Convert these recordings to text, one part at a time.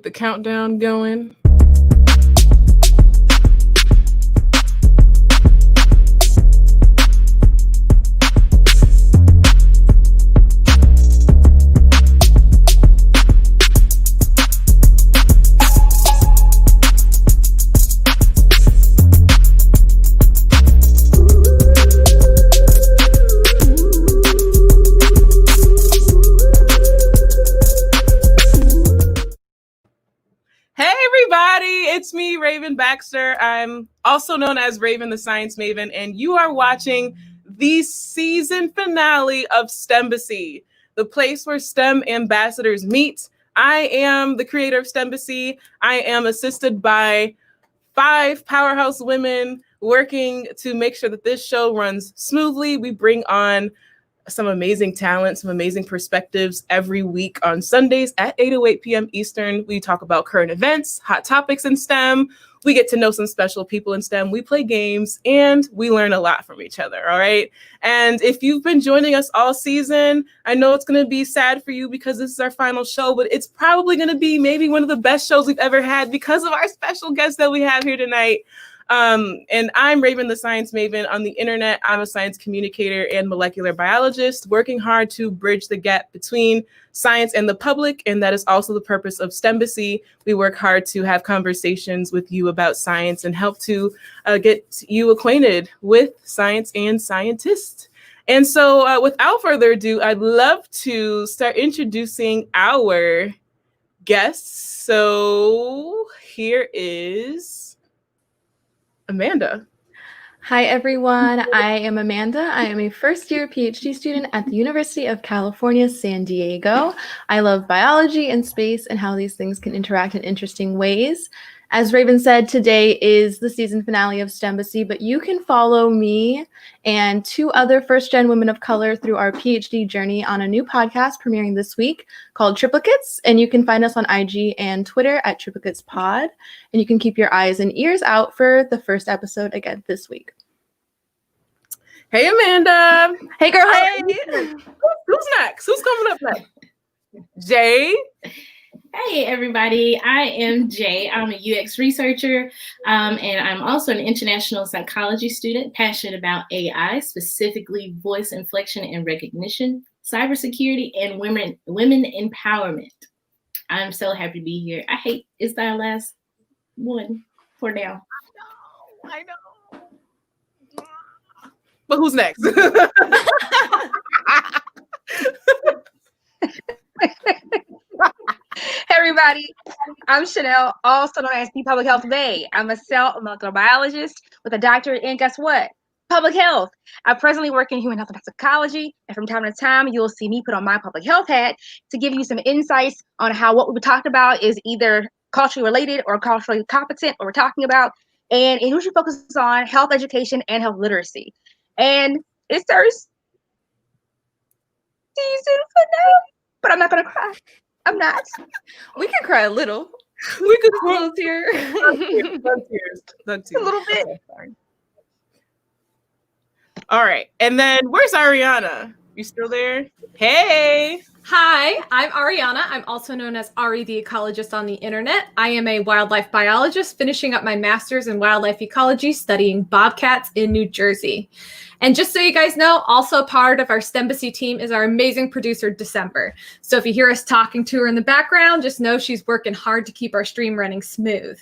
The countdown going. It's me, Raven Baxter. I'm also known as Raven the Science Maven, and you are watching the season finale of STEMbassy, the place where STEM ambassadors meet. I am the creator of STEMbassy. I am assisted by 5 powerhouse women working to make sure that this show runs smoothly. We bring on some amazing talent, some amazing perspectives every week on Sundays at 8:08 p.m. Eastern. We talk about current events, hot topics in STEM. We get to know some special people in STEM. We play games and we learn a lot from each other, all right? And if you've been joining us all season, I know it's gonna be sad for you because this is our final show, but it's probably gonna be maybe one of the best shows we've ever had because of our special guest that we have here tonight. And I'm Raven the Science Maven. On the internet, I'm a science communicator and molecular biologist working hard to bridge the gap between science and the public, and that is also the purpose of STEMbassy. We work hard to have conversations with you about science and help to get you acquainted with science and scientists. And so without further ado, I'd love to start introducing our guests. So here is Amanda. Hi, everyone. I am Amanda. I am a first-year PhD student at the University of California, San Diego. I love biology and space and how these things can interact in interesting ways. As Raven said, today is the season finale of STEMbassy, but you can follow me and 2 other first-gen women of color through our PhD journey on a new podcast premiering this week called Triplicates, and you can find us on IG and Twitter at TriplicatesPod, and you can keep your eyes and ears out for the first episode again this week. Hey, Amanda. Hey, girl. Hey. Who's next? Who's coming up next? Jay. Hey, everybody. I am Jay. I'm a UX researcher, and I'm also an international psychology student, passionate about AI, specifically voice inflection and recognition, cybersecurity, and women empowerment. I'm so happy to be here. It's our last one for now. I know. But who's next? Hey everybody, I'm Chanel, also known as the Public Health Bae. I'm a cell molecular biologist with a doctorate in, guess what? Public health. I presently work in human health and toxicology, and from time to time, you'll see me put on my public health hat to give you some insights on how what we talked about is either culturally related or culturally competent, what we're talking about, and it usually focuses on health education and health literacy. And it's our season finale, but I'm not gonna cry. I'm not. We can cry a little. We could a little tear. Not tears. A little bit. Okay, sorry. All right. And then where's Ariana? You still there? Hey. Hi, I'm Ariana. I'm also known as Ari the Ecologist on the internet. I am a wildlife biologist finishing up my master's in wildlife ecology studying bobcats in New Jersey. And just so you guys know, also part of our STEMbassy team is our amazing producer, December. So if you hear us talking to her in the background, just know she's working hard to keep our stream running smooth.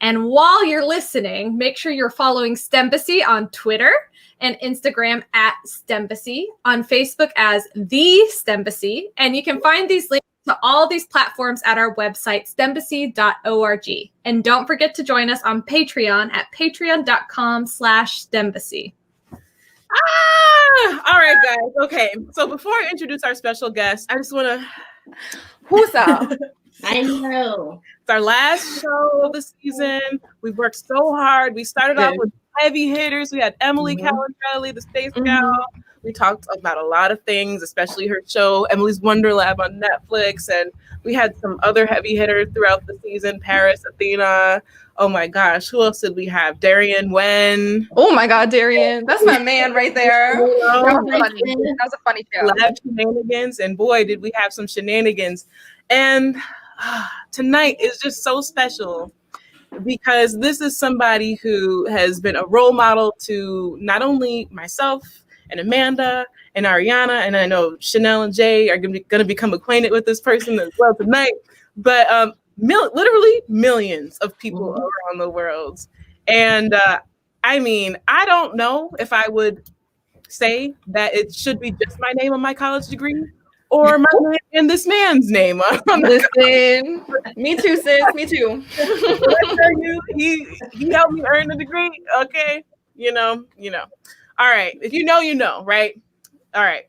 And while you're listening, make sure you're following STEMbassy on Twitter and Instagram at STEMbassy, on Facebook as The STEMbassy, and you can find these links to all these platforms at our website, stembassy.org. And don't forget to join us on Patreon at patreon.com/STEMbassy. All right, guys. Okay, so before I introduce our special guest, I just want to... Who's up? I know. It's our last show of the season. We've worked so hard. We started off with heavy hitters. We had Emily Calandrelli, the space gal. We talked about a lot of things, especially her show, Emily's Wonder Lab on Netflix. And we had some other heavy hitters throughout the season, Paris, Athena. Oh my gosh, who else did we have? Darian Wen. Oh my God, Darian. That's my man right there. That was a funny show. Lab shenanigans. And boy, did we have some shenanigans. And tonight is just so special because this is somebody who has been a role model to not only myself and Amanda and Ariana, and I know Chanel and Jay are going to become acquainted with this person as well tonight, but literally millions of people around the world. And I mean, I don't know if I would say that it should be just my name on my college degree or my name and this man's name. Listen, me too, sis. Me too. He helped me earn the degree. Okay, you know. All right, if you know, you know, right? All right.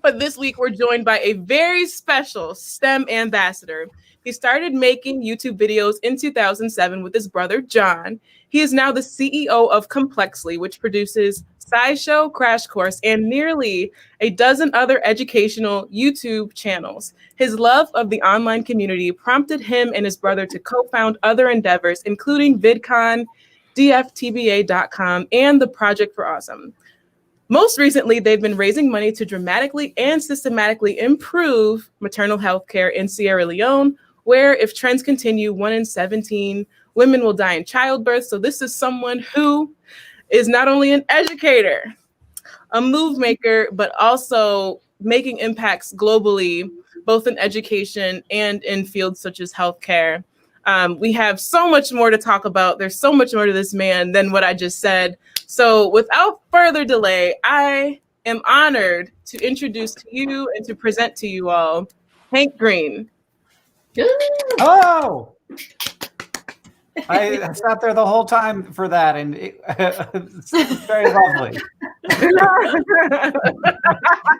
But this week we're joined by a very special STEM ambassador. He started making YouTube videos in 2007 with his brother, John. He is now the CEO of Complexly, which produces SciShow, Crash Course, and nearly a dozen other educational YouTube channels. His love of the online community prompted him and his brother to co-found other endeavors, including VidCon, DFTBA.com, and the Project for Awesome. Most recently, they've been raising money to dramatically and systematically improve maternal health care in Sierra Leone, where if trends continue, 1 in 17 women will die in childbirth. So this is someone who is not only an educator, a move maker, but also making impacts globally, both in education and in fields such as healthcare. We have so much more to talk about. There's so much more to this man than what I just said. So without further delay, I am honored to introduce to you and to present to you all Hank Green. Oh, I sat there the whole time for that, and it's very lovely.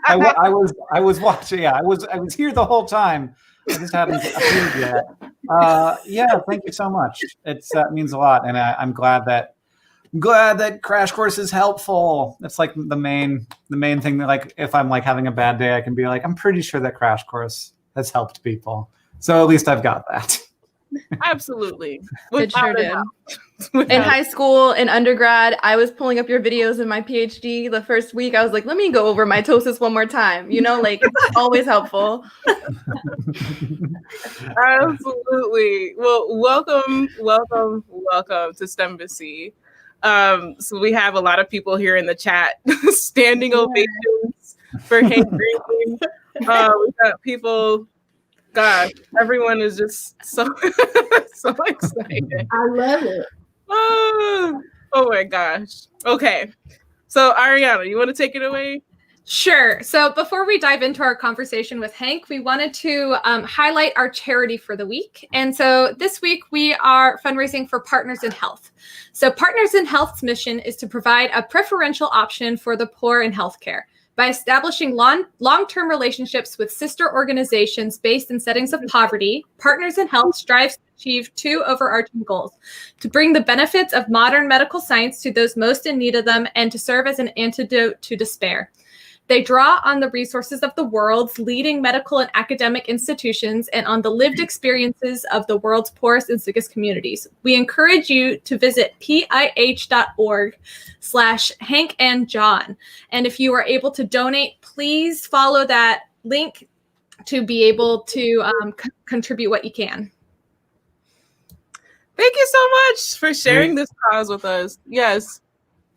I was watching. Yeah, I was here the whole time. I just haven't appeared yet. Yeah, thank you so much. It means a lot, and I'm glad that Crash Course is helpful. It's like the main thing that, like, if I'm like having a bad day, I can be like, I'm pretty sure that Crash Course has helped people. So at least I've got that. Absolutely. It sure did. In high school, in undergrad, I was pulling up your videos in my PhD the first week. I was like, let me go over mitosis one more time. You know, like, it's always helpful. Absolutely. Well, welcome to STEMbassy. So we have a lot of people here in the chat standing ovations for Hank Green. We've got people. God, everyone is just so excited. I love it. Oh my gosh. Okay. So Ariana, you want to take it away? Sure. So before we dive into our conversation with Hank, we wanted to highlight our charity for the week. And so this week we are fundraising for Partners in Health. So Partners in Health's mission is to provide a preferential option for the poor in healthcare. By establishing long-term relationships with sister organizations based in settings of poverty, Partners in Health strives to achieve two overarching goals: to bring the benefits of modern medical science to those most in need of them, and to serve as an antidote to despair. They draw on the resources of the world's leading medical and academic institutions and on the lived experiences of the world's poorest and sickest communities. We encourage you to visit pih.org/HankandJohn. And if you are able to donate, please follow that link to be able to contribute what you can. Thank you so much for sharing this cause with us. Yes.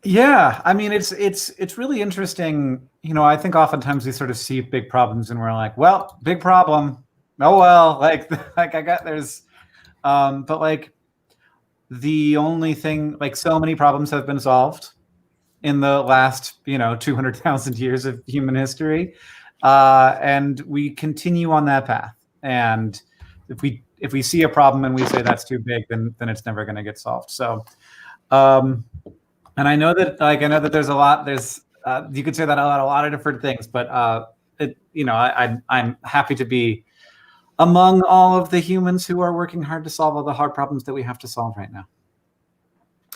Yeah, I mean, it's really interesting. You know, I think oftentimes we sort of see big problems and we're like, well, big problem. Oh, well, like I got there's, but like the only thing, like so many problems have been solved in the last, 200,000 years of human history. And we continue on that path. And if we see a problem and we say that's too big, then it's never going to get solved. So, and I know that there's a lot. You could say that about a lot of different things, but I'm happy to be among all of the humans who are working hard to solve all the hard problems that we have to solve right now.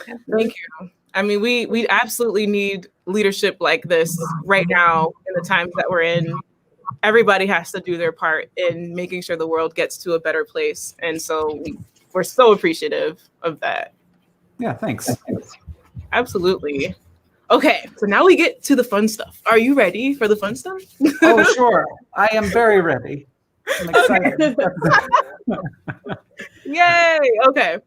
Thank you. I mean, we absolutely need leadership like this right now in the times that we're in. Everybody has to do their part in making sure the world gets to a better place, and so we're so appreciative of that. Yeah, thanks. Absolutely. Okay, so now we get to the fun stuff. Are you ready for the fun stuff? Oh, sure. I am very ready. I'm excited. Yay! Okay.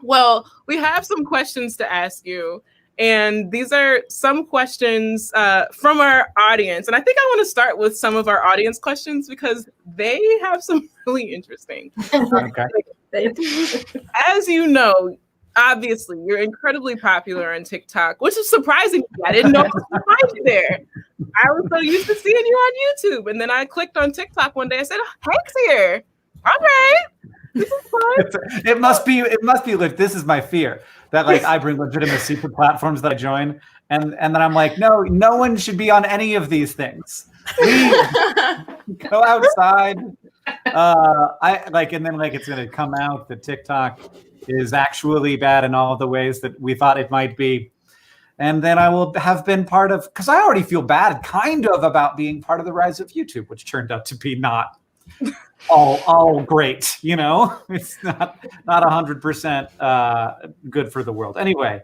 Well, we have some questions to ask you. And these are some questions from our audience. And I think I want to start with some of our audience questions because they have some really interesting. Okay. As you know, obviously, you're incredibly popular on TikTok, which is surprising. I didn't know I was going to find you there. I was so used to seeing you on YouTube. And then I clicked on TikTok one day. I said, oh, Hank's here. All right. This is fun. It must be. Look, this is my fear that like I bring legitimacy to platforms that I join, and then I'm like, no one should be on any of these things. We go outside. I like, and then like it's gonna come out that TikTok is actually bad in all of the ways that we thought it might be, and then I will have been part of, because I already feel bad, kind of, about being part of the rise of YouTube, which turned out to be not all great, you know. It's not 100% good for the world. Anyway,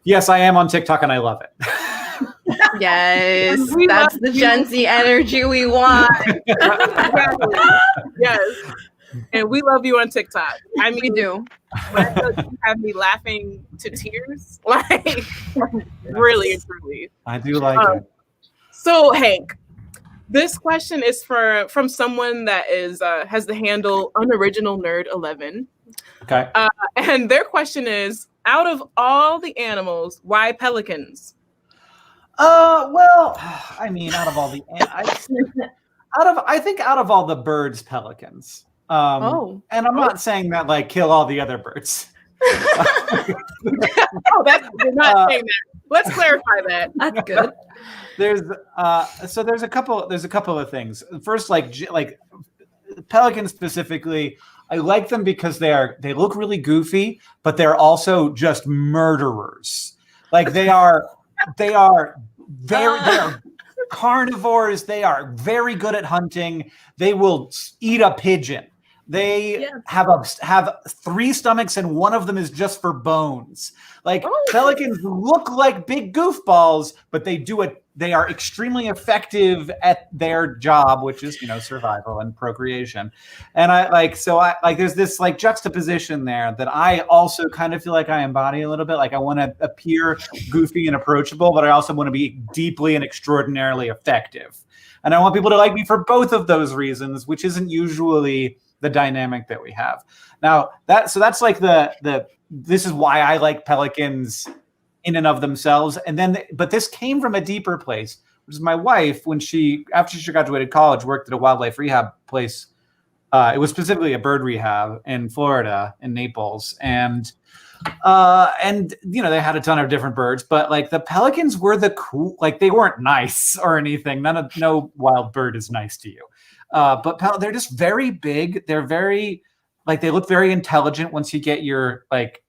yes, I am on TikTok and I love it. Yes, that's the Gen Z energy we want. Exactly. Yes, and we love you on TikTok. I mean, We do. you have me laughing to tears, like really and truly. I do like it. So, Hank, this question is from someone that is has the handle unoriginalnerd11. Okay. And their question is, out of all the animals, why pelicans? Well, I mean, out of all the, I think out of all the birds, pelicans. And I'm not saying that like kill all the other birds. Oh, you're not saying that. Let's clarify that. That's good. There's a couple of things. First, like pelicans specifically, I like them because they look really goofy, but they're also just murderers. Like they are carnivores. They are very good at hunting. They will eat a pigeon. They have 3 stomachs and one of them is just for bones. Like pelicans look like big goofballs, but they are extremely effective at their job, which is, you know, survival and procreation. And there's this like juxtaposition there that I also kind of feel like I embody a little bit. Like I want to appear goofy and approachable, but I also want to be deeply and extraordinarily effective. And I want people to like me for both of those reasons, which isn't usually the dynamic that we have. Now that's like this is why I like pelicans in and of themselves. And then, but this came from a deeper place, which is my wife, after she graduated college, worked at a wildlife rehab place. It was specifically a bird rehab in Florida, in Naples. And you know, they had a ton of different birds, but like the pelicans were the cool, like they weren't nice or anything. No wild bird is nice to you. But they're just very big. They're very, like, they look very intelligent once you get your like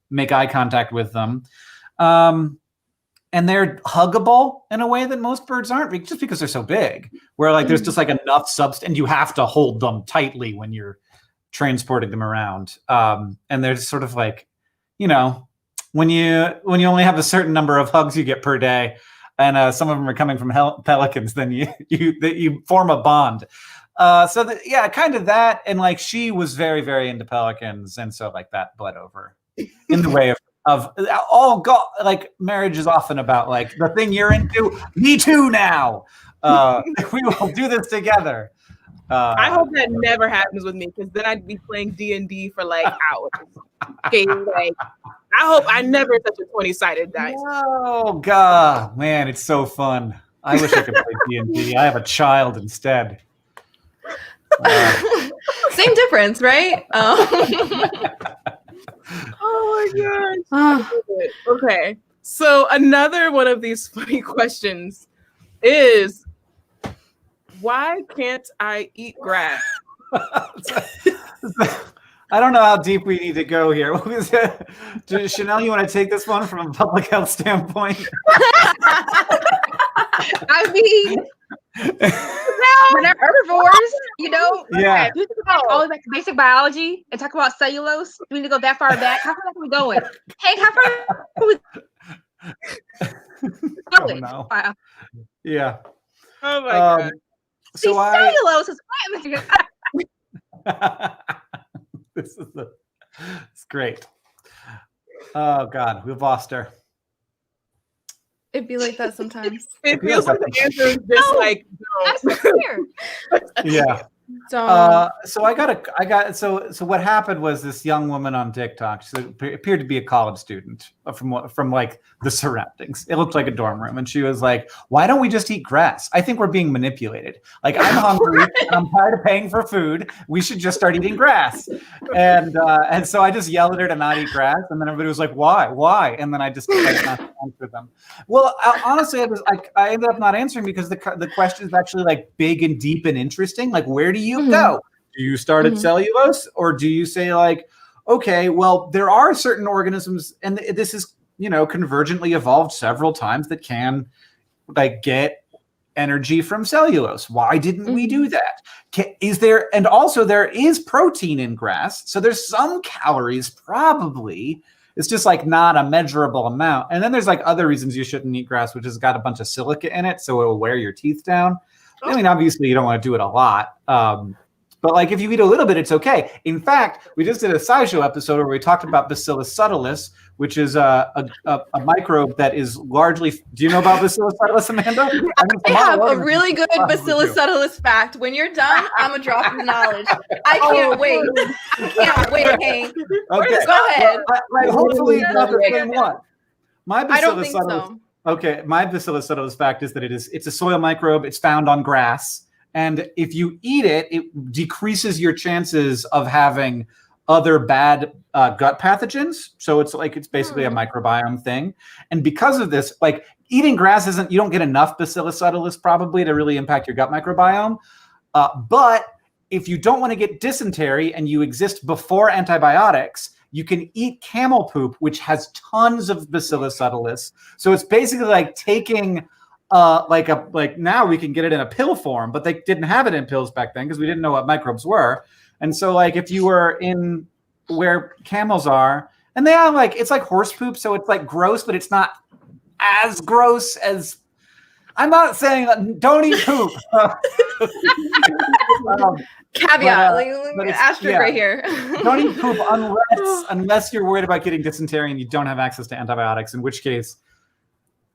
make eye contact with them. And they're huggable in a way that most birds aren't, just because they're so big, where like there's just like enough substance, and you have to hold them tightly when you're transporting them around. And they're just sort of like, you know, when you only have a certain number of hugs you get per day, and some of them are coming from pelicans, then you form a bond. Kind of that. And like she was very, very into pelicans, and so like that bled over in the way of like marriage is often about like the thing you're into. Me too now. We will do this together. I hope that never happens with me, because then I'd be playing D&D for like hours. Okay, like I hope I never touch a 20-sided dice. Oh God, man, it's so fun. I wish I could play D&D. I have a child instead. Same difference, right? Oh my gosh. Okay. So another one of these funny questions is, why can't I eat grass? I don't know how deep we need to go here. Chanel, you want to take this one from a public health standpoint? I mean, we're not herbivores, you know? Yeah. We talk about all like basic biology and talk about cellulose. Do we need to go that far back? How far are we going? Hank, how far are we going? No. Wow. Yeah. Oh my god. See, cellulose is plant material. It's great. Oh God, we've lost her. It'd be like that sometimes. It feels like the answer is just No. like, I'm no. still here. Yeah. So So what happened was this young woman on TikTok, she appeared to be a college student from like the surroundings. It looked like a dorm room. And she was like, why don't we just eat grass? I think we're being manipulated. Like, I'm hungry and I'm tired of paying for food. We should just start eating grass. And so I just yelled at her to not eat grass. And then everybody was like, why? And then I just tried not to answer them. Well, honestly, I ended up not answering because the question is actually like big and deep and interesting. Like, where do you go? Do you start at cellulose, or do you say like, okay, well, there are certain organisms, and this is, convergently evolved several times, that can like get energy from cellulose. Why didn't we do that? And also there is protein in grass, so there's some calories probably. It's just like not a measurable amount. And then there's like other reasons you shouldn't eat grass, which has got a bunch of silica in it, so it will wear your teeth down. I mean, obviously you don't want to do it a lot. But like if you eat a little bit, it's okay. In fact, we just did a SciShow episode where we talked about Bacillus subtilis, which is a microbe that is largely. Do you know about Bacillus subtilis, Amanda? I have a really good Bacillus subtilis fact. When you're done, I'm gonna drop the knowledge. I can't wait. I can't wait, Hank. Okay. Go ahead. Well, hopefully not the same one. I don't think so. Okay, my Bacillus subtilis fact is that it's a soil microbe. It's found on grass. And if you eat it, it decreases your chances of having other bad gut pathogens. So it's basically a microbiome thing. And because of this, like eating grass you don't get enough Bacillus subtilis probably to really impact your gut microbiome. But if you don't want to get dysentery and you exist before antibiotics, you can eat camel poop, which has tons of Bacillus subtilis. So it's basically like taking now we can get it in a pill form, but they didn't have it in pills back then because we didn't know what microbes were. And so like if you were in where camels are, and they are like, it's like horse poop, so it's like gross, but it's not as gross as. I'm not saying don't eat poop. Caveat, like asterisk right here. Don't eat poop unless you're worried about getting dysentery and you don't have access to antibiotics, in which case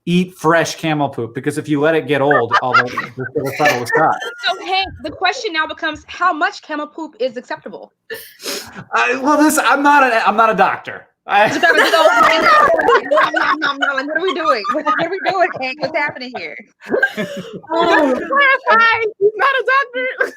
eat fresh camel poop, because if you let it get old, all the subtle is gone. So Hank, the question now becomes, how much camel poop is acceptable? I'm not a doctor. What are we doing? What are we doing, Hank? What's happening here? Clarify, he's not a doctor.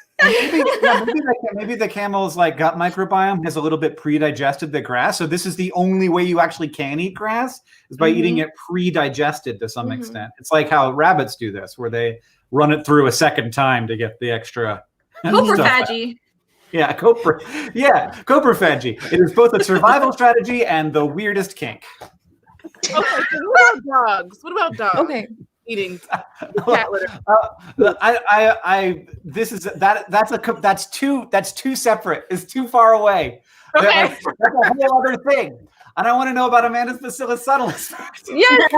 Maybe the camel's like gut microbiome has a little bit pre-digested the grass. So this is the only way you actually can eat grass is by eating it pre-digested to some extent. It's like how rabbits do this, where they run it through a second time to get the extra. Coprophagy. Yeah, coprophagy. It is both a survival strategy and the weirdest kink. Okay, so what about dogs? What about dogs? Okay. Eating cat litter. That's too separate. It's too far away. Okay. That's a whole other thing. And I want to know about Amanda's Bacillus subtilis. Yes.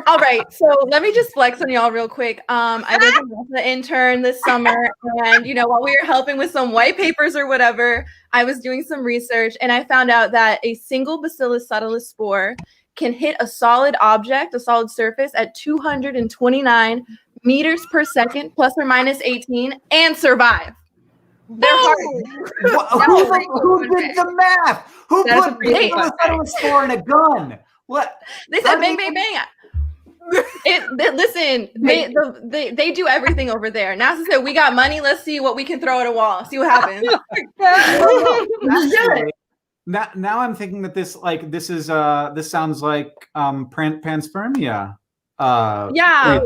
All right. So let me just flex on y'all real quick. I was an intern this summer, and while we were helping with some white papers or whatever, I was doing some research, and I found out that a single Bacillus subtilis spore can hit a solid object, a solid surface, at 229 meters per second, plus or minus 18, and survive. They're hard. Who did the math? Who put Bacillus subtilis spore in a gun? What? They said bang, bang, bang. Listen, they do everything over there. NASA said, we got money. Let's see what we can throw at a wall. See what happens. Now I'm thinking that this sounds like panspermia. Yeah.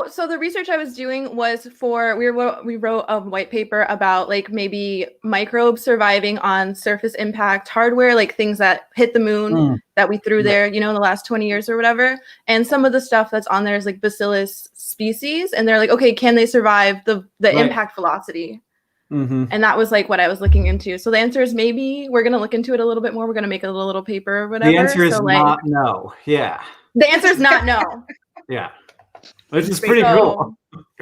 So the research I was doing was we wrote a white paper about like maybe microbes surviving on surface impact hardware, like things that hit the moon that we threw there, in the last 20 years or whatever. And some of the stuff that's on there is like Bacillus species, and they're like, okay, can they survive the impact velocity? And that was like what I was looking into. So the answer is maybe. We're gonna look into it a little bit more. We're gonna make a little paper or whatever. The answer is not no. Yeah. The answer is not no. Yeah. which is pretty cool.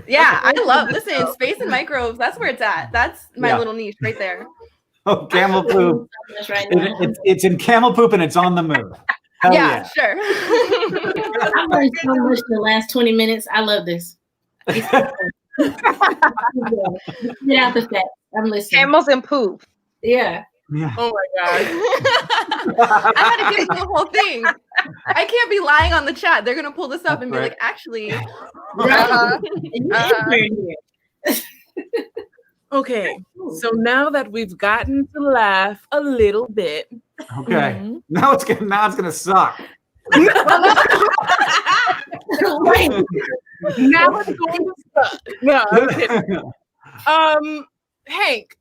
Yeah, I love, listen, space and microbes, that's where it's at. That's my little niche right there. Oh, camel poop. Right now. It's in camel poop and it's on the move. Hell yeah. Sure. I learned so much in the last 20 minutes. I love this. Get out the facts. I'm listening. Camels and poop. Yeah. Yeah. Oh my God. I had to get into the whole thing. I can't be lying on the chat. They're gonna pull this up and be like, actually. Okay, so now that we've gotten to laugh a little bit. Okay. Now it's gonna suck. Now it's going to suck. No, I'm kidding. Hank,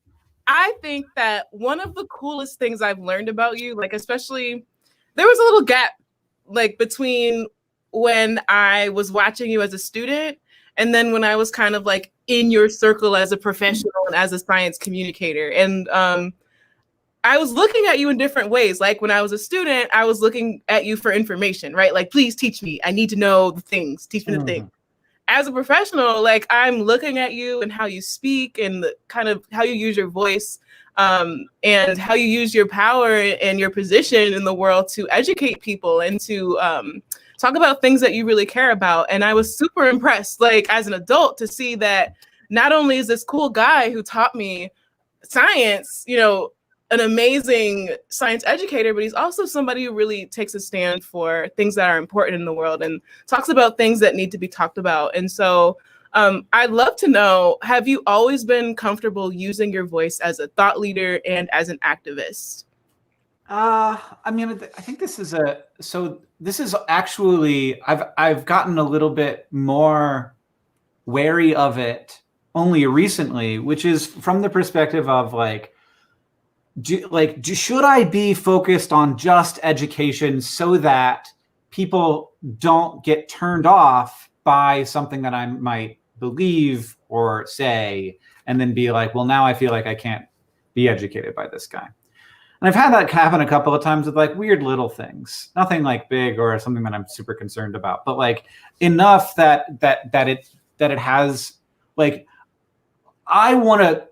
I think that one of the coolest things I've learned about you, like especially, there was a little gap like between when I was watching you as a student and then when I was kind of like in your circle as a professional and as a science communicator. And I was looking at you in different ways. Like when I was a student, I was looking at you for information, right? Like, please teach me. I need to know the things. Teach me the things. As a professional, like I'm looking at you and how you speak and the kind of how you use your voice and how you use your power and your position in the world to educate people and to talk about things that you really care about. And I was super impressed, like as an adult, to see that not only is this cool guy who taught me science, you know, an amazing science educator, but he's also somebody who really takes a stand for things that are important in the world and talks about things that need to be talked about. And so I'd love to know, have you always been comfortable using your voice as a thought leader and as an activist? I mean, I think this is actually, I've gotten a little bit more wary of it only recently, which is from the perspective of like, should I be focused on just education so that people don't get turned off by something that I might believe or say, and then be like, well, now I feel like I can't be educated by this guy. And I've had that happen a couple of times with like weird little things, nothing like big or something that I'm super concerned about, but like enough that it has like, I want to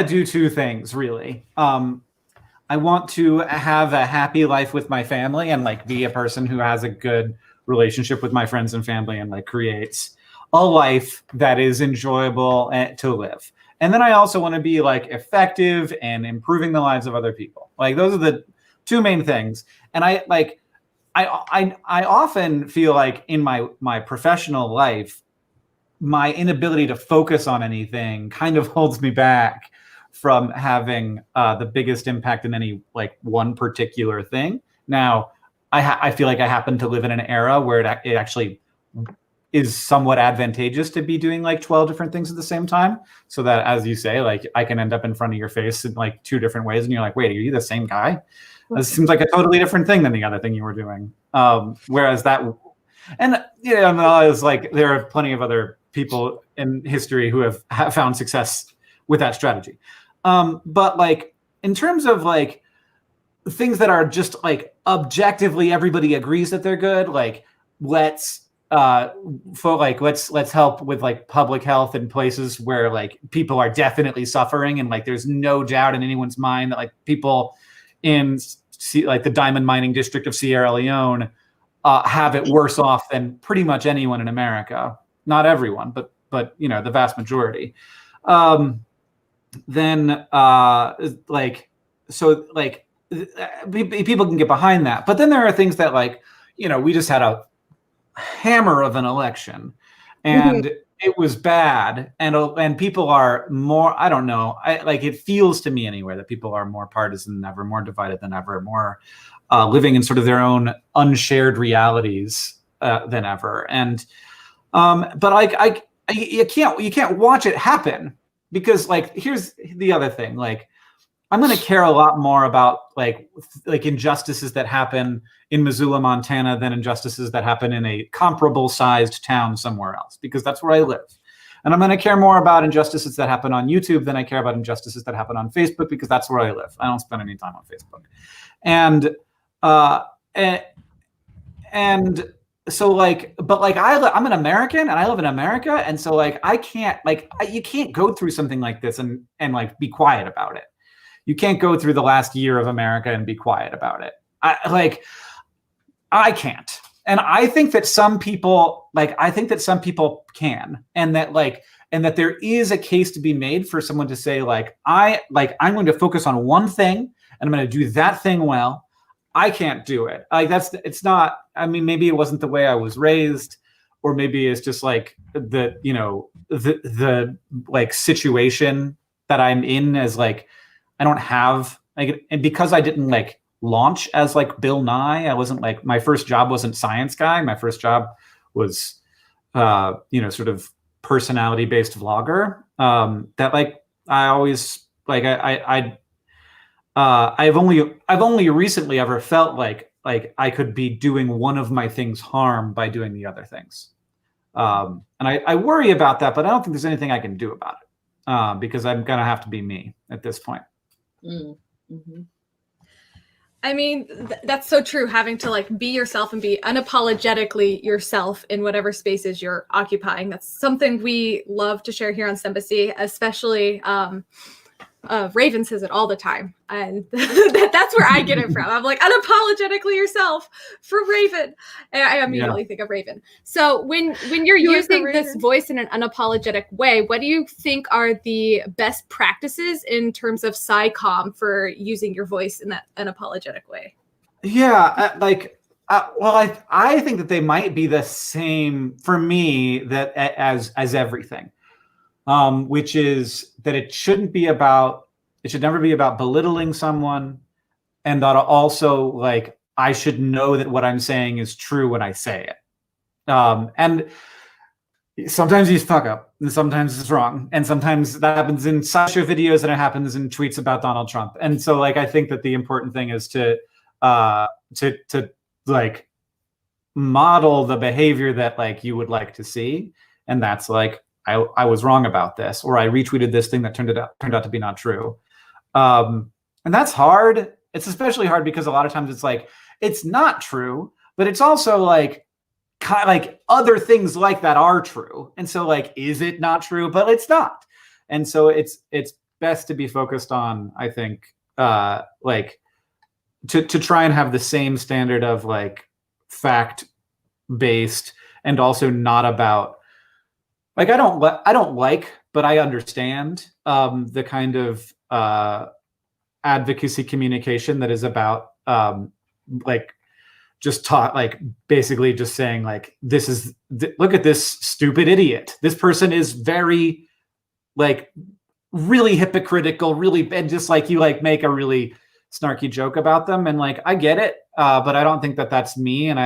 do two things really. I want to have a happy life with my family and like be a person who has a good relationship with my friends and family and like creates a life that is enjoyable to live. And then I also want to be like effective and improving the lives of other people. Like those are the two main things. And I often feel like in my professional life, my inability to focus on anything kind of holds me back from having the biggest impact in any like one particular thing. Now, I feel like I happen to live in an era where it actually is somewhat advantageous to be doing like 12 different things at the same time. So that, as you say, like I can end up in front of your face in like two different ways. And you're like, wait, are you the same guy? This seems like a totally different thing than the other thing you were doing. Whereas that, and it's like, there are plenty of other people in history who have found success with that strategy. But like, in terms of like things that are just like objectively everybody agrees that they're good, like let's help with like public health in places where like people are definitely suffering, and like there's no doubt in anyone's mind that like people in like the diamond mining district of Sierra Leone have it worse off than pretty much anyone in America. Not everyone, but you know, the vast majority. Then people can get behind that. But then there are things that like, you know, we just had a hammer of an election and it was bad, and people are more, I don't know, it feels to me anyway that people are more partisan than ever, more divided than ever, more living in sort of their own unshared realities than ever. And but you can't watch it happen, because like here's the other thing, like I'm going to care a lot more about like injustices that happen in Missoula, Montana than injustices that happen in a comparable sized town somewhere else, because that's where I live. And I'm going to care more about injustices that happen on YouTube than I care about injustices that happen on Facebook, because that's where I live. I don't spend any time on Facebook. And so like, but like I'm an American and I live in America, and so like I can't like you can't go through something like this and like be quiet about it. You can't go through the last year of America and be quiet about it. I can't. And I think that some people can, and that there is a case to be made for someone to say I'm going to focus on one thing and I'm going to do that thing well. I can't do it. It's not, I mean, maybe it wasn't the way I was raised, or maybe it's just like the like situation that I'm in, as like, I don't have like, and because I didn't like launch as like Bill Nye, I wasn't like, my first job wasn't science guy. My first job was, sort of personality based vlogger. That like, I always like, I've only recently ever felt like I could be doing one of my things harm by doing the other things. And I worry about that, but I don't think there's anything I can do about it, because I'm going to have to be me at this point. Mm-hmm. I mean, that's so true. Having to like be yourself and be unapologetically yourself in whatever spaces you're occupying. That's something we love to share here on STEMbassy, especially Raven says it all the time. And that's where I get it from. I'm like, unapologetically yourself from Raven. And I immediately think of Raven. So when you're using this voice in an unapologetic way, what do you think are the best practices in terms of SciComm for using your voice in that unapologetic way? Yeah, I think that they might be the same for me that as everything. Which is that it should never be about belittling someone, and that also like I should know that what I'm saying is true when I say it. And sometimes you fuck up, and sometimes it's wrong, and sometimes that happens in SciShow videos, and it happens in tweets about Donald Trump. And so like I think that the important thing is to like model the behavior that like you would like to see, and that's like, I was wrong about this, or I retweeted this thing that turned out to be not true. And that's hard. It's especially hard because a lot of times it's like, it's not true, but it's also like, kind of like other things like that are true. And so like, is it not true? But it's not. And so it's best to be focused on, I think, like to try and have the same standard of like fact based, and also not about, like, I don't like, but I understand the kind of advocacy communication that is about like just taught, like basically just saying like, look at this stupid idiot. This person is very like really hypocritical, really, and just like you like make a really snarky joke about them, and like I get it, but I don't think that that's me, and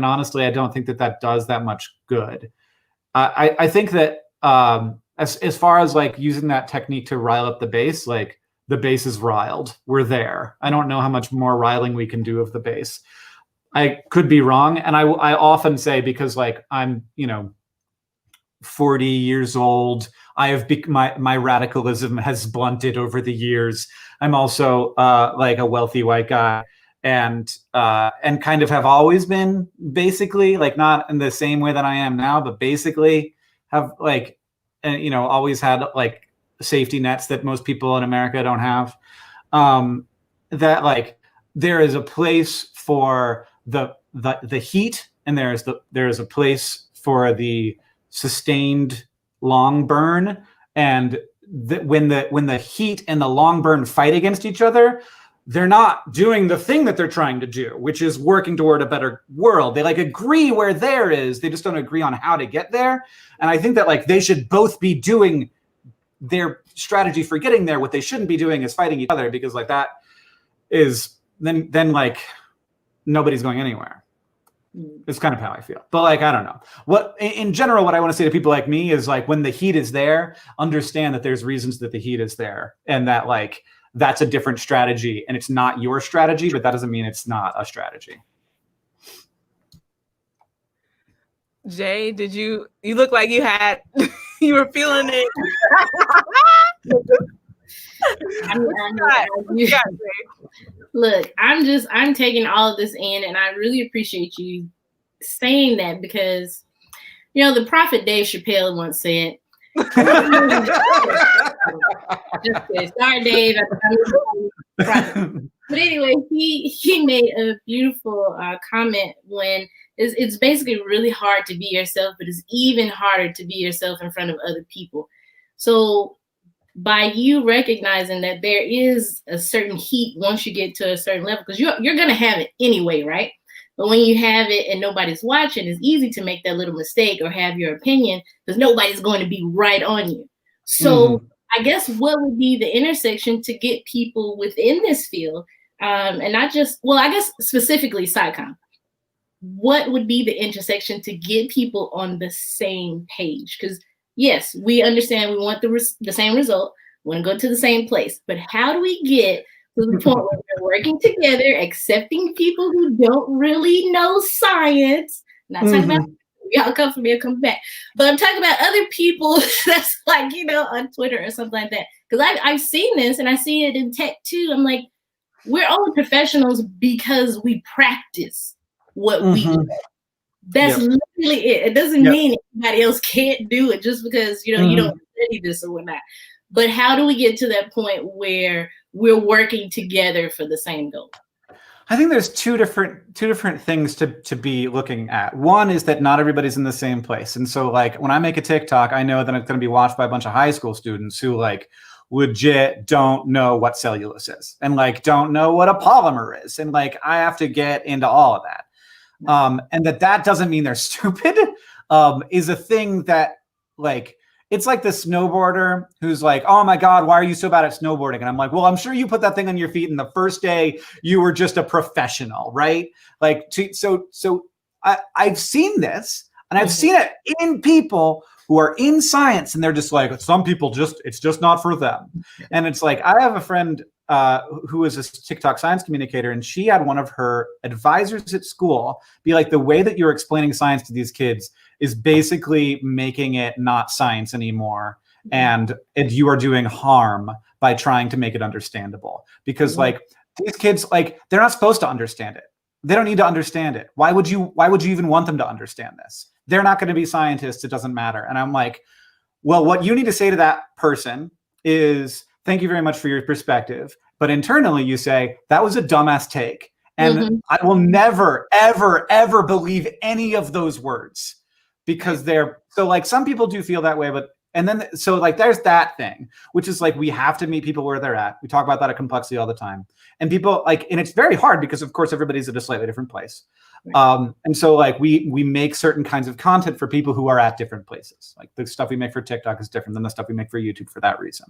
honestly, I don't think that does that much good. I think that as far as like using that technique to rile up the base, like the base is riled. We're there. I don't know how much more riling we can do of the base. I could be wrong. And I often say, because like I'm, 40 years old, I have my radicalism has blunted over the years. I'm also like a wealthy white guy. And kind of have always been basically, like not in the same way that I am now, but basically have like, always had like safety nets that most people in America don't have. That like there is a place for the heat, and there is a place for the sustained long burn. And when the heat and the long burn fight against each other, they're not doing the thing that they're trying to do, which is working toward a better world. They like agree where there is, they just don't agree on how to get there. And I think that like they should both be doing their strategy for getting there. What they shouldn't be doing is fighting each other, because like that is then like nobody's going anywhere. It's kind of how I feel. But like, I don't know. What in general, what I want to say to people like me is like, when the heat is there, understand that there's reasons that the heat is there, and that like that's a different strategy, and it's not your strategy, but that doesn't mean it's not a strategy. Jay, did you look like you had you were feeling it? Look, I'm taking all of this in, and I really appreciate you saying that because, you know, the prophet Dave Chappelle once said, just kidding. Sorry, Dave. But anyway, he made a beautiful comment when it's basically really hard to be yourself, but it's even harder to be yourself in front of other people. So by you recognizing that there is a certain heat once you get to a certain level, because you're going to have it anyway, right? But when you have it and nobody's watching, it's easy to make that little mistake or have your opinion because nobody's going to be right on you. So I guess what would be the intersection to get people within this field, and not just, well, I guess specifically SciComm, what would be the intersection to get people on the same page? Because yes, we understand we want the same result, we want to go to the same place, but how do we get to the point where we're working together, accepting people who don't really know science? Not talking about y'all come for me or come back, but I'm talking about other people that's like, you know, on Twitter or something like that. Because I've seen this and I see it in tech too. I'm like, we're all professionals because we practice what we do. That's literally it. It doesn't mean anybody else can't do it just because, you know, you don't study this or whatnot. But how do we get to that point where we're working together for the same goal? I think there's two different things to be looking at. One is that not everybody's in the same place. And so like when I make a TikTok, I know that it's going to be watched by a bunch of high school students who like legit don't know what cellulose is and like don't know what a polymer is. And like I have to get into all of that. And that doesn't mean they're stupid, is a thing that like, it's like the snowboarder who's like, oh my God, why are you so bad at snowboarding? And I'm like, well, I'm sure you put that thing on your feet and the first day you were just a professional, right? Like, so I've seen this and I've seen it in people who are in science and they're just like, some people it's just not for them. And it's like, I have a friend who is a TikTok science communicator, and she had one of her advisors at school be like, the way that you're explaining science to these kids is basically making it not science anymore. And you are doing harm by trying to make it understandable. Because like these kids, like they're not supposed to understand it. They don't need to understand it. Why would you even want them to understand this? They're not going to be scientists. It doesn't matter. And I'm like, well, what you need to say to that person is, thank you very much for your perspective. But internally you say, that was a dumbass take. And I will never, ever, ever believe any of those words because they're, so like some people do feel that way, but, and then, so like there's that thing, which is like, we have to meet people where they're at. We talk about that at Complexity all the time. And people like, and it's very hard because of course everybody's at a slightly different place. And so like we make certain kinds of content for people who are at different places. Like the stuff we make for TikTok is different than the stuff we make for YouTube for that reason.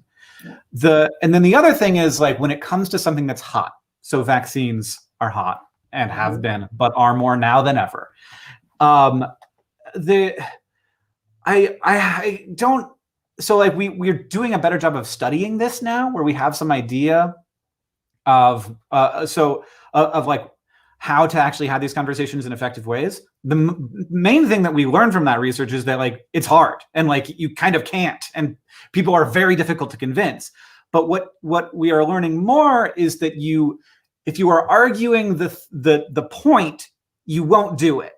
And then the other thing is like when it comes to something that's hot, so vaccines are hot and have been, but are more now than ever. I don't, so like we're doing a better job of studying this now where we have some idea of like how to actually have these conversations in effective ways. The main thing that we learned from that research is that like it's hard and like you kind of can't, and people are very difficult to convince. But what we are learning more is that if you are arguing the point, you won't do it.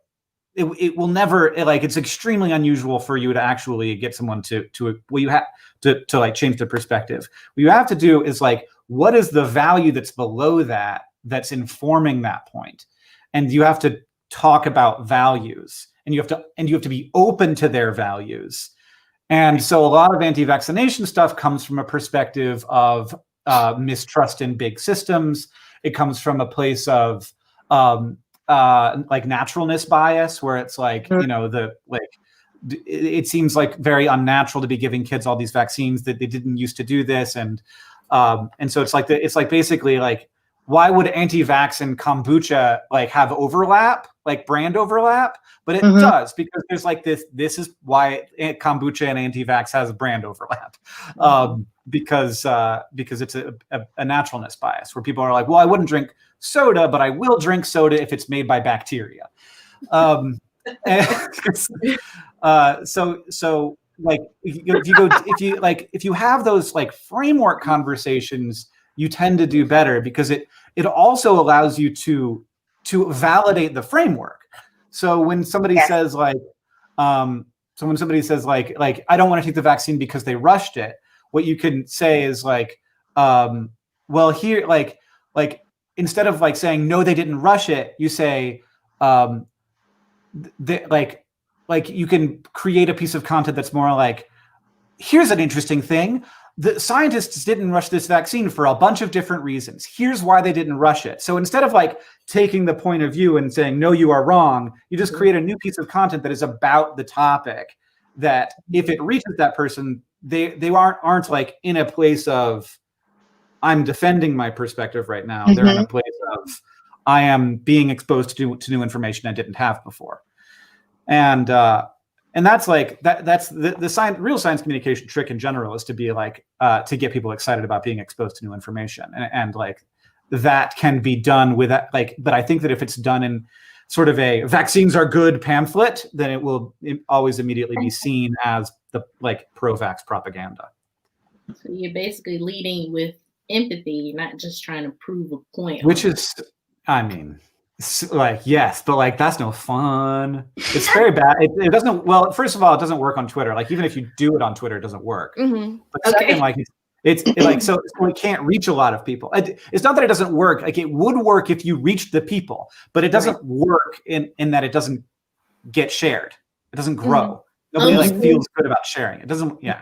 It will never, like it's extremely unusual for you to actually get someone to well, you have to like change their perspective. What you have to do is like, what is the value that's below that's informing that point? And you have to talk about values, and you have to be open to their values. And so a lot of anti-vaccination stuff comes from a perspective of mistrust in big systems. It comes from a place of like naturalness bias, where it's like, you know, it seems like very unnatural to be giving kids all these vaccines that they didn't used to do this. And so it's like basically like, why would anti-vax and kombucha like have overlap, like brand overlap? But it does, because there's like this is why kombucha and anti-vax has brand overlap. Because it's a naturalness bias where people are like, well, I wouldn't drink soda, but I will drink soda if it's made by bacteria. So like if you have those like framework conversations, you tend to do better because it also allows you to validate the framework. So when somebody says like, so when somebody says like I don't want to take the vaccine because they rushed it, what you can say is like, well, here, like instead of like saying no, they didn't rush it, you say, like you can create a piece of content that's more like, here's an interesting thing. The scientists didn't rush this vaccine for a bunch of different reasons. Here's why they didn't rush it. So instead of like taking the point of view and saying, no, you are wrong, you just create a new piece of content that is about the topic, that if it reaches that person, they aren't like in a place of, I'm defending my perspective right now. They're in a place of, I am being exposed to new information I didn't have before. And that's like that's the science, real science communication trick in general, is to be like to get people excited about being exposed to new information, and like that can be done with that, like, but I think that if it's done in sort of a vaccines are good pamphlet, then it will always immediately be seen as the like pro-vax propaganda. So you're basically leading with empathy, not just trying to prove a point. Which is, I mean, like, yes, but like that's no fun. It's very bad. It doesn't, well, first of all, it doesn't work on Twitter. Like even if you do it on Twitter, it doesn't work. But second, like it's like, so it can't reach a lot of people. It's not that it doesn't work. Like it would work if you reached the people, but it doesn't work in that it doesn't get shared. It doesn't grow. Nobody like feels good about sharing. It doesn't. Yeah.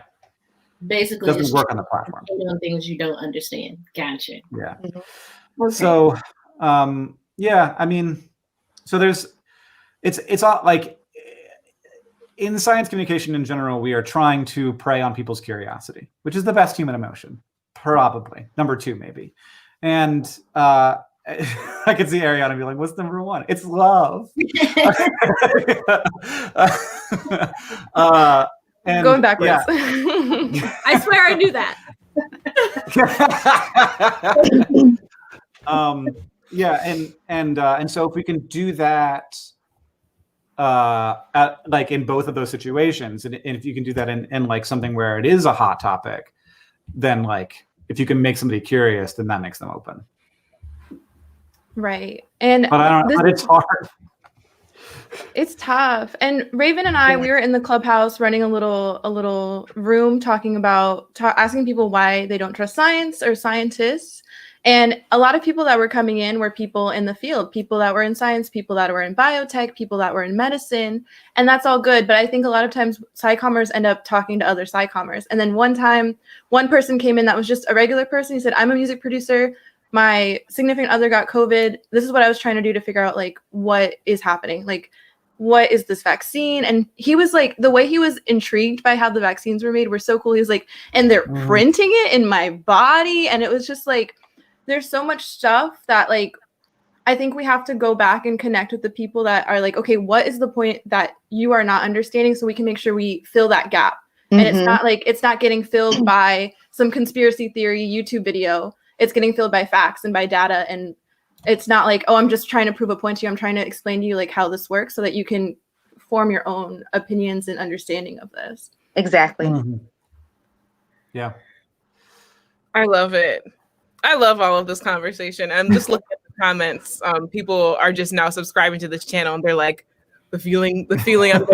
Basically, it doesn't work on the platform. On things you don't understand. Gotcha. Yeah. So, yeah, I mean, so it's all like in science communication in general, we are trying to prey on people's curiosity, which is the best human emotion, probably number 2, maybe. And I could see Ariana be like, "What's number 1?" It's love. And going backwards. Yeah. I swear I knew that. Yeah, and so if we can do that, like in both of those situations, and if you can do that in like something where it is a hot topic, then like if you can make somebody curious, then that makes them open. Right. And but I don't. But it's hard. It's tough. And Raven and I, we were in the clubhouse running a little room talking about asking people why they don't trust science or scientists. And a lot of people that were coming in were people in the field, people that were in science, people that were in biotech, people that were in medicine, and that's all good. But I think a lot of times psychomers end up talking to other psychomers. And then one time, one person came in that was just a regular person. He said, "I'm a music producer. My significant other got COVID. This is what I was trying to do to figure out like what is happening. Like, what is this vaccine?" And he was like, the way he was intrigued by how the vaccines were made were so cool. He was like, and they're printing it in my body. And it was just like, there's so much stuff that like, I think we have to go back and connect with the people that are like, okay, what is the point that you are not understanding? So we can make sure we fill that gap. And it's not like, it's not getting filled by some conspiracy theory YouTube video. It's getting filled by facts and by data. And it's not like, oh, I'm just trying to prove a point to you. I'm trying to explain to you like how this works so that you can form your own opinions and understanding of this. Exactly. Yeah. I love it. I love all of this conversation. I'm just looking at the comments. People are just now subscribing to this channel and they're like, the feeling of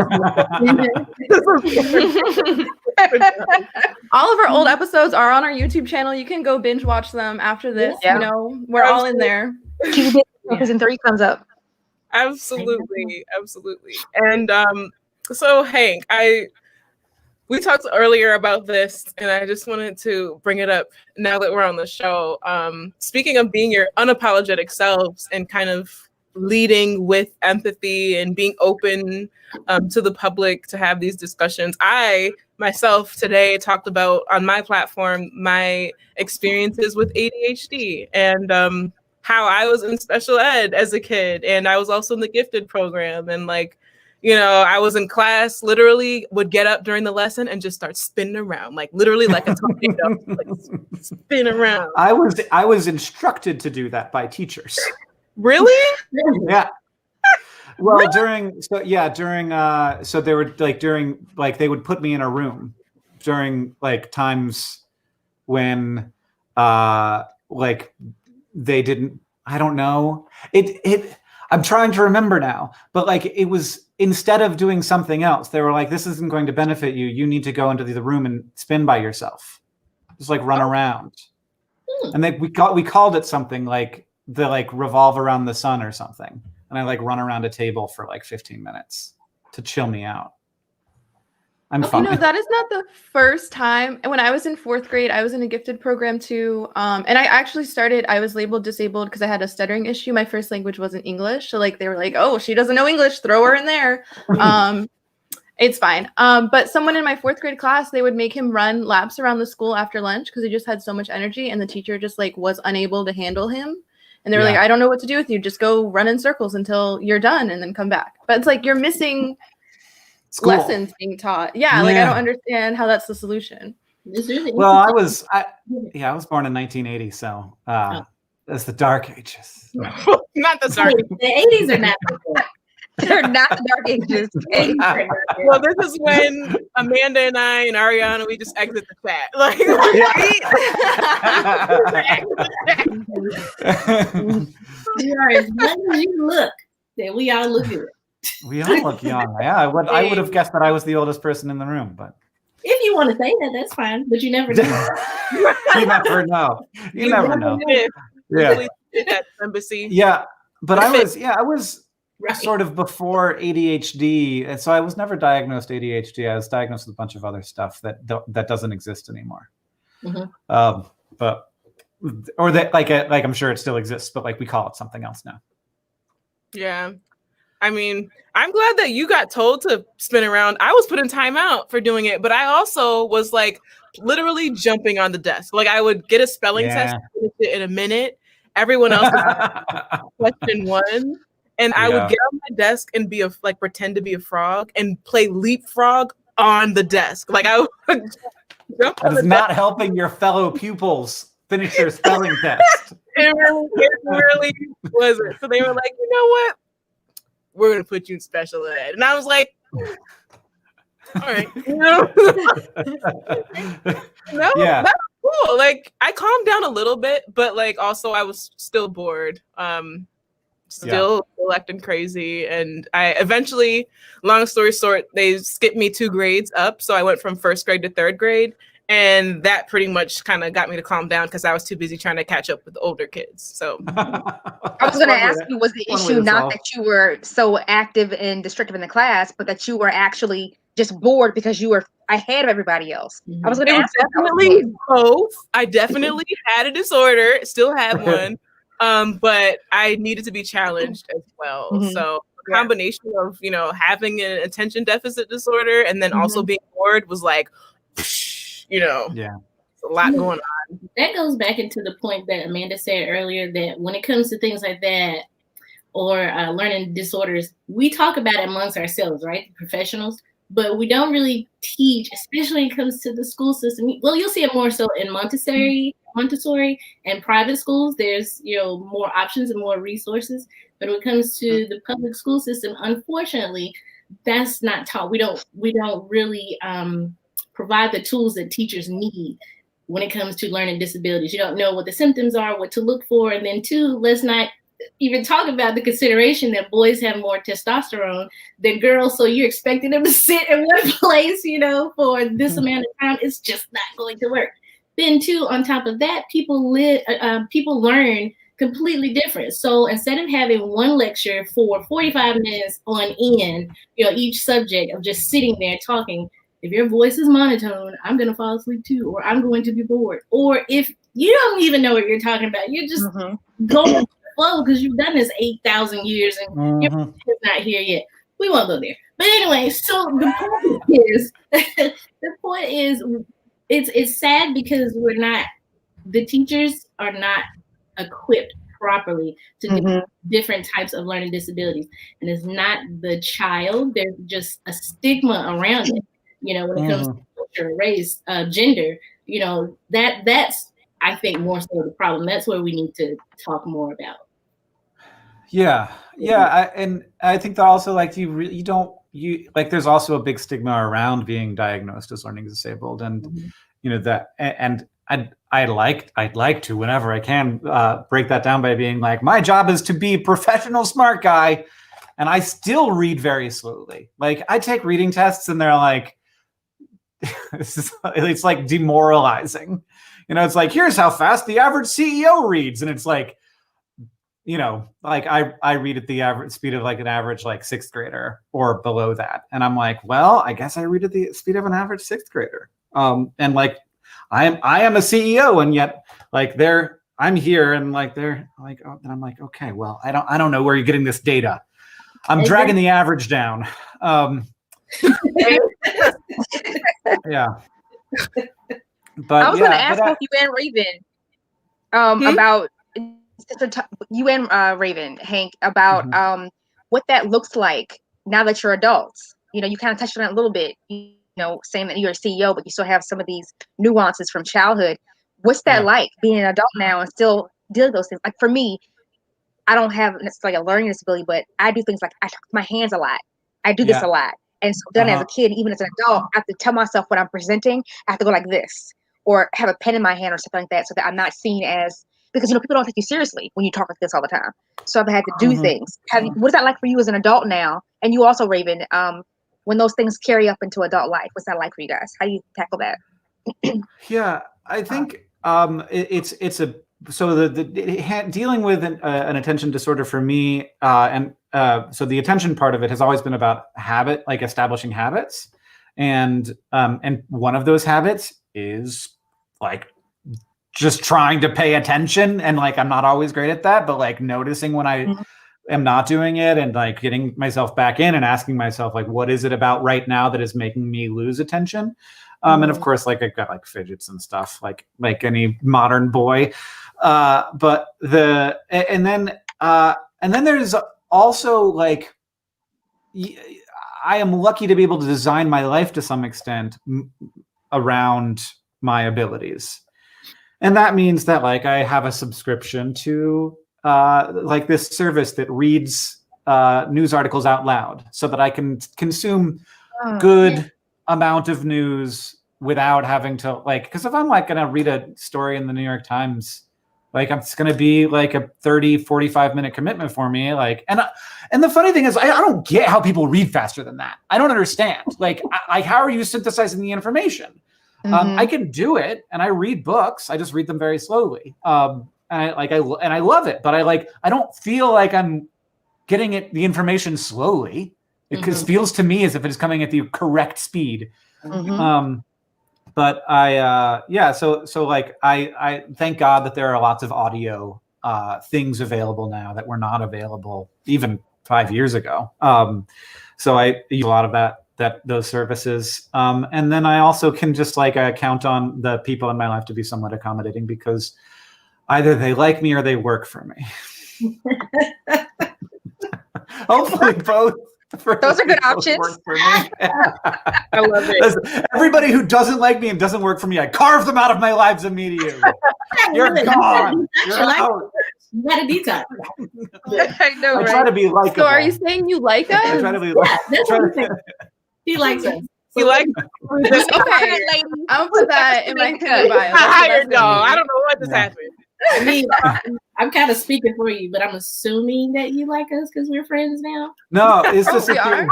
all of our old episodes are on our YouTube channel. You can go binge watch them after this. Yeah. You know, we're all in there. Season 3 comes up. Absolutely. And so Hank, we talked earlier about this, and I just wanted to bring it up now that we're on the show. Speaking of being your unapologetic selves and kind of leading with empathy and being open to the public to have these discussions, I myself today talked about on my platform my experiences with ADHD and how I was in special ed as a kid, and I was also in the gifted program, and like, you know, I was in class, literally would get up during the lesson and just start spinning around, like literally like a tornado, like spin around. I was instructed to do that by teachers. Really? Yeah. Well, so they were like during like they would put me in a room during like times when like they didn't, I don't know. I'm trying to remember now, but like it was, instead of doing something else, they were like, this isn't going to benefit you. You need to go into the room and spin by yourself. Just like run around. And we called it something like the like revolve around the sun or something. And I like run around a table for like 15 minutes to chill me out. I'm fine. You know, that is not the first time. When I was in 4th grade, I was in a gifted program too. And I actually I was labeled disabled because I had a stuttering issue. My first language wasn't English. So like, they were like, oh, she doesn't know English, throw her in there. It's fine. But someone in my 4th grade class, they would make him run laps around the school after lunch because he just had so much energy. And the teacher just like was unable to handle him. And they were like, I don't know what to do with you. Just go run in circles until you're done and then come back. But it's like, you're missing lessons being taught. Yeah, like I don't understand how that's the solution. Well, I was born in 1980, so that's the dark ages. Not the dark. The 80s are not. They're not the dark ages. Okay? Well, this is when Amanda and I and Ariana, we just exit the chat. Like, You are as young as you look. That we all look good. We all look young. Yeah, I would have guessed that I was the oldest person in the room, but if you want to say that, that's fine. But you never know. You never know. You never know. Yeah. At STEMbassy. Yeah, but I was Right. sort of before ADHD, and so I was never diagnosed ADHD. I was diagnosed with a bunch of other stuff that doesn't exist anymore. But or that like I'm sure it still exists, but like we call it something else now. Yeah. I mean, I'm glad that you got told to spin around. I was put in timeout for doing it, but I also was like literally jumping on the desk. Like I would get a spelling test in a minute. Everyone else would question 1. And I would get on my desk and pretend to be a frog and play leapfrog on the desk. Like I would jump That is not helping your fellow pupils finish their spelling test. It really wasn't. So they were like, you know what? We're gonna put you in special ed. And I was like, all right. That's cool. Like I calmed down a little bit, but like also I was still bored. Still acting crazy. And I eventually, long story short, they skipped me 2 grades up. So I went from 1st grade to 3rd grade. And that pretty much kind of got me to calm down because I was too busy trying to catch up with the older kids. So I was going to ask you, was the issue not that you were so active and destructive in the class, but that you were actually just bored because you were ahead of everybody else? I was going to ask definitely both. I definitely had a disorder, still have one. But I needed to be challenged as well. So a combination of, having an attention deficit disorder and then also being bored was like, a lot going on. That goes back into the point that Amanda said earlier, that when it comes to things like that or learning disorders, we talk about it amongst ourselves, right? Professionals, but we don't really teach, especially when it comes to the school system. Well, you'll see it more so in Montessori and private schools. There's more options and more resources. But when it comes to the public school system, unfortunately, that's not taught. We don't really provide the tools that teachers need when it comes to learning disabilities. You don't know what the symptoms are, what to look for, and then 2, let's not even talk about the consideration that boys have more testosterone than girls. So you're expecting them to sit in one place, for this amount of time. It's just not going to work. Then 2, on top of that, people learn completely different. So instead of having one lecture for 45 minutes on end, each subject of just sitting there talking, if your voice is monotone, I'm going to fall asleep too, or I'm going to be bored. Or if you don't even know what you're talking about, you're just going with the flow because you've done this 8,000 years and you're not here yet. We won't go there. But anyway, so the point is, it's sad because the teachers are not equipped properly to do different types of learning disabilities. And it's not the child, there's just a stigma around it. When it comes to culture, race, gender, that's, I think, more so the problem. That's where we need to talk more about. Yeah. And I think that also, like, there's also a big stigma around being diagnosed as learning disabled. And, that, and I'd like to, whenever I can, break that down by being like, my job is to be professional smart guy, and I still read very slowly. Like, I take reading tests, and they're like, it's like demoralizing. It's like, here's how fast the average CEO reads, and it's like, like I read at the average speed of like an average like sixth grader or below that, and I'm like, well, I guess I read at the speed of an average sixth grader. And like, I am a CEO, and yet like I'm here, and like they're like, oh, and I'm like, okay, well, I don't know where you're getting this data. I'm dragging the average down. Yeah. But I was going to ask both you and Raven about you and Raven, Hank, about what that looks like now that you're adults. You kind of touched on it a little bit, saying that you're a CEO, but you still have some of these nuances from childhood. What's that like being an adult now and still dealing with those things? Like for me, I don't have necessarily a learning disability, but I do things like I talk with my hands a lot. I do this a lot. And so done as a kid, even as an adult, I have to tell myself what I'm presenting. I have to go like this or have a pen in my hand or something like that so that I'm not seen as, because, people don't take you seriously when you talk like this all the time. So I've had to do things. What is that like for you as an adult now? And you also, Raven, when those things carry up into adult life, what's that like for you guys? How do you tackle that? Yeah, I think dealing with an attention disorder for me, so the attention part of it has always been about habit, like establishing habits, and one of those habits is like just trying to pay attention, and like I'm not always great at that, but like noticing when I am not doing it, and like getting myself back in and asking myself like, what is it about right now that is making me lose attention? And of course, like I've got like fidgets and stuff, like any modern boy. But and then there's also like, I am lucky to be able to design my life to some extent around my abilities. And that means that like I have a subscription to like this service that reads news articles out loud so that I can consume good amount of news without having to like, because if I'm like going to read a story in the New York Times, like it's going to be like a 30-45 minute commitment for me. Like, and the funny thing is I don't get how people read faster than that. I don't understand. Like, how are you synthesizing the information? I can do it, and I read books. I just read them very slowly. And I love it, but I don't feel like I'm getting the information slowly. It feels to me as if it is coming at the correct speed. But so like I thank God that there are lots of audio things available now that were not available even 5 years ago. So I use a lot of those services. And then I also can just like count on the people in my life to be somewhat accommodating, because either they like me or they work for me. Hopefully both. Those are good options. I love it. Everybody who doesn't like me and doesn't work for me, I carve them out of my lives immediately. You're gone. You're out. You gotta detox. I know, I try to be likable. So are you saying you like us? I try to be He likes us. You like this? Okay, I'm gonna put that in my Tinder bio. Hired y'all. I don't know what just happened. I mean, I'm kind of speaking for you, but I'm assuming that you like us because we're friends now. No, it's just we are.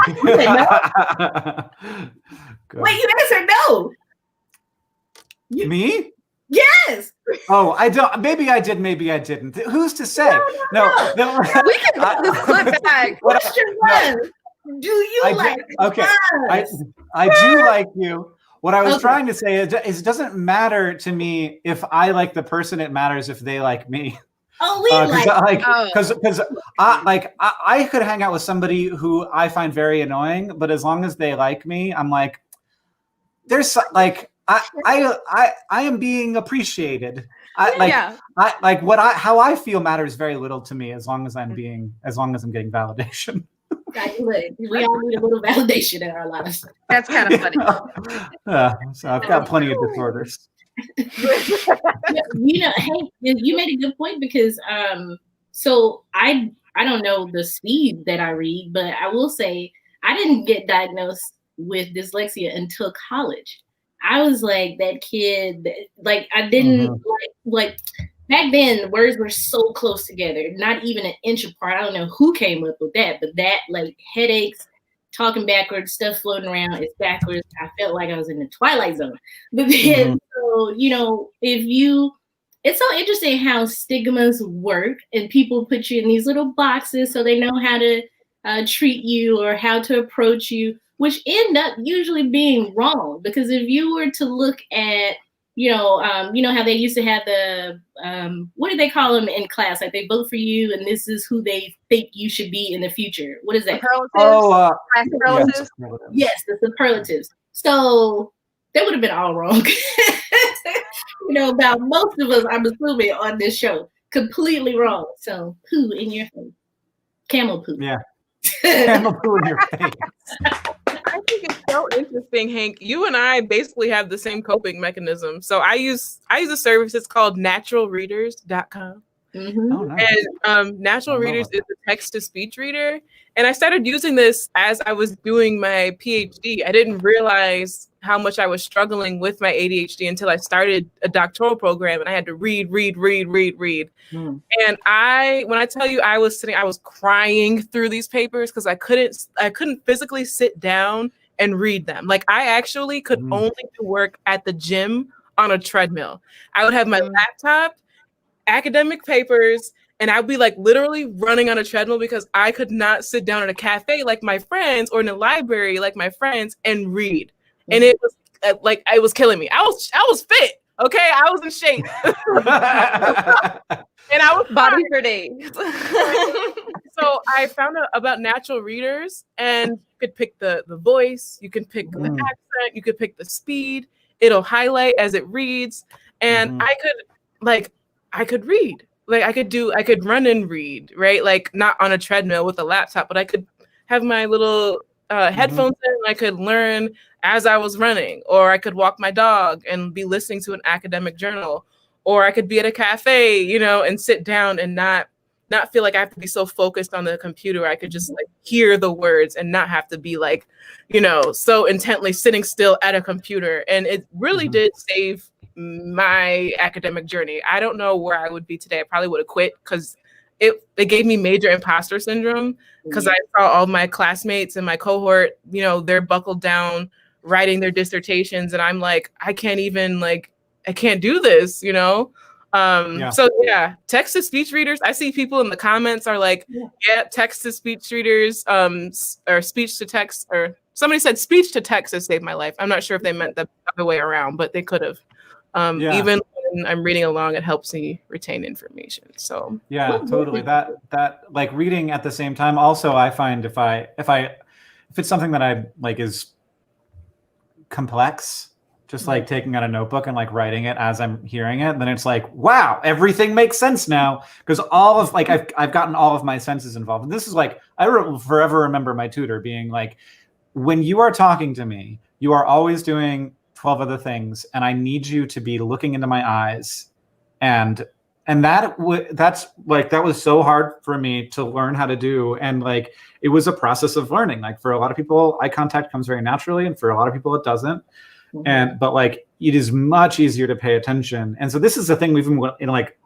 Wait, you answered no. Me? Yes. Oh, I don't. Maybe I did. Maybe I didn't. Who's to say? No. We can put this clip back. Question was, do you like okay. us? I do like you. What I was trying to say is it doesn't matter to me if I like the person. It matters if they like me. Oh, we because I could hang out with somebody who I find very annoying, but as long as they like me, I'm like, there's like I am being appreciated. How I feel matters very little to me as long as I'm getting validation. We all need a little validation in our lives. That's kind of funny. So I've got plenty of disorders. Hey, you made a good point because so I don't know the speed that I read, but I will say I didn't get diagnosed with dyslexia until college. I was like that kid. Like I didn't like back then. Words were so close together, not even an inch apart. I don't know who came up with that, but that like headaches, talking backwards, stuff floating around, it's backwards. I felt like I was in the Twilight Zone. But then, so it's so interesting how stigmas work and people put you in these little boxes so they know how to treat you or how to approach you, which end up usually being wrong. Because if you were to look at, you know how they used to have the, what do they call them in class? Like they vote for you and this is who they think you should be in the future. What is that? Superlatives? Yes, the superlatives. So that would have been all wrong. About most of us, I'm assuming, on this show. Completely wrong. So poo in your face. Camel poo. Yeah. Camel poo in your face. I think it's so interesting, Hank. You and I basically have the same coping mechanism. So I use a service. It's called naturalreaders.com. Oh, nice. And Natural Readers is a text-to-speech reader. And I started using this as I was doing my PhD. I didn't realize how much I was struggling with my ADHD until I started a doctoral program and I had to read. And when I tell you I was crying through these papers because I couldn't physically sit down and read them. Like I actually could only do work at the gym on a treadmill. I would have my laptop, academic papers, and I'd be like literally running on a treadmill because I could not sit down at a cafe like my friends or in a library like my friends and read. And it was like it was killing me. I was fit, okay? I was in shape, and I was body for days. So I found out about natural readers, and you could pick the voice, you can pick the accent, you could pick the speed. It'll highlight as it reads, and I could read. Like I could run and read, right? Like not on a treadmill with a laptop, but I could have my little headphones in and I could learn as I was running, or I could walk my dog and be listening to an academic journal, or I could be at a cafe, and sit down and not feel like I have to be so focused on the computer. I could just like hear the words and not have to be like, so intently sitting still at a computer. And it really did save my academic journey. I don't know where I would be today. I probably would have quit because it gave me major imposter syndrome because I saw all my classmates in my cohort, they're buckled down writing their dissertations. And I'm like, I can't do this, So yeah, text-to-speech readers. I see people in the comments are like, text-to-speech readers, or speech-to-text, or somebody said speech-to-text has saved my life. I'm not sure if they meant the other way around, but they could have. Even when I'm reading along, it helps me retain information. So yeah, totally. That like reading at the same time. Also, I find if it's something that I like is complex, just like taking out a notebook and like writing it as I'm hearing it, then it's like, wow, everything makes sense now because all of like I've gotten all of my senses involved. And this is like I will forever remember my tutor being like, when you are talking to me, you are always doing 12 other things, and I need you to be looking into my eyes, and that was so hard for me to learn how to do, and like it was a process of learning. Like for a lot of people, eye contact comes very naturally, and for a lot of people, it doesn't. But like it is much easier to pay attention, and so this is the thing we've been in like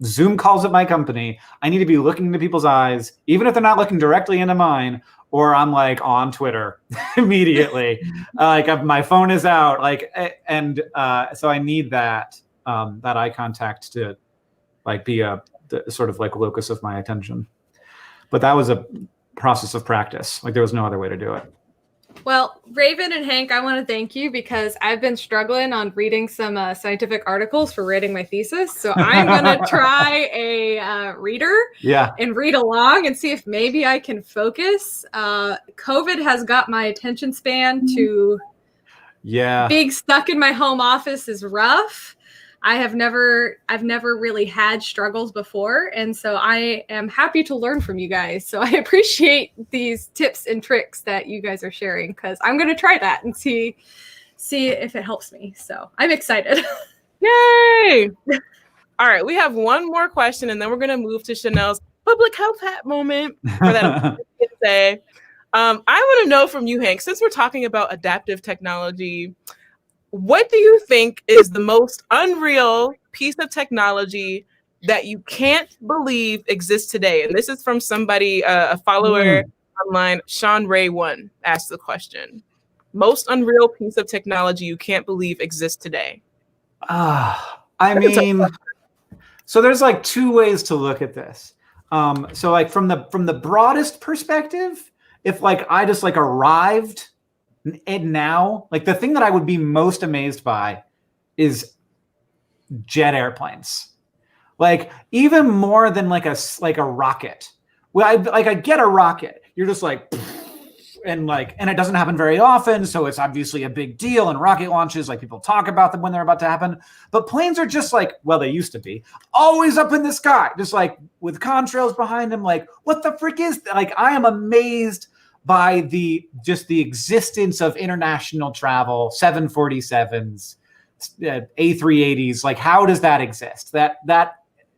Zoom calls at my company. I need to be looking into people's eyes, even if they're not looking directly into mine. Or I'm like on Twitter immediately, my phone is out, so I need that eye contact to like be the sort of like locus of my attention. But that was a process of practice. Like there was no other way to do it. Well, Raven and Hank, I want to thank you because I've been struggling on reading some scientific articles for writing my thesis. So I'm going to try a reader and read along and see if maybe I can focus. COVID has got my attention span to being stuck in my home office is rough. I've never really had struggles before. And so I am happy to learn from you guys. So I appreciate these tips and tricks that you guys are sharing because I'm going to try that and see if it helps me. So I'm excited. Yay. All right. We have one more question and then we're going to move to Chanel's public health hat moment for that. I want to know from you, Hank, since we're talking about adaptive technology, What do you think is the most unreal piece of technology that you can't believe exists today? And this is from somebody, a follower online, Sean Ray 1 asked the question. Most unreal piece of technology you can't believe exists today. I mean, so there's like two ways to look at this. So like from the broadest perspective, if like I just like arrived and now, like the thing that I would be most amazed by is jet airplanes. Like even more than like a rocket. Well, I get a rocket. You're just like, and it doesn't happen very often, so it's obviously a big deal. And rocket launches, like people talk about them when they're about to happen. But planes are just like, well, they used to be always up in the sky, just like with contrails behind them. Like, what the frick is that? Like, I am amazed by the existence of international travel, 747s, A380s. Like, how does that exist?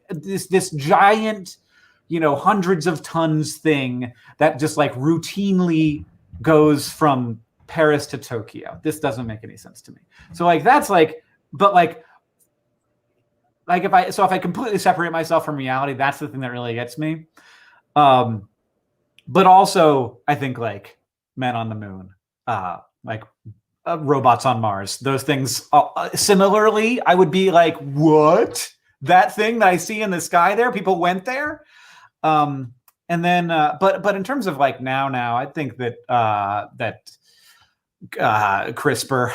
This giant, hundreds of tons thing that just like routinely goes from Paris to Tokyo. This doesn't make any sense to me. So like that's like, but like if I completely separate myself from reality, that's the thing that really gets me. But also I think like men on the moon, robots on Mars, those things. Similarly, I would be like, what? That thing that I see in the sky there, people went there. And then, but in terms of like now, I think that CRISPR,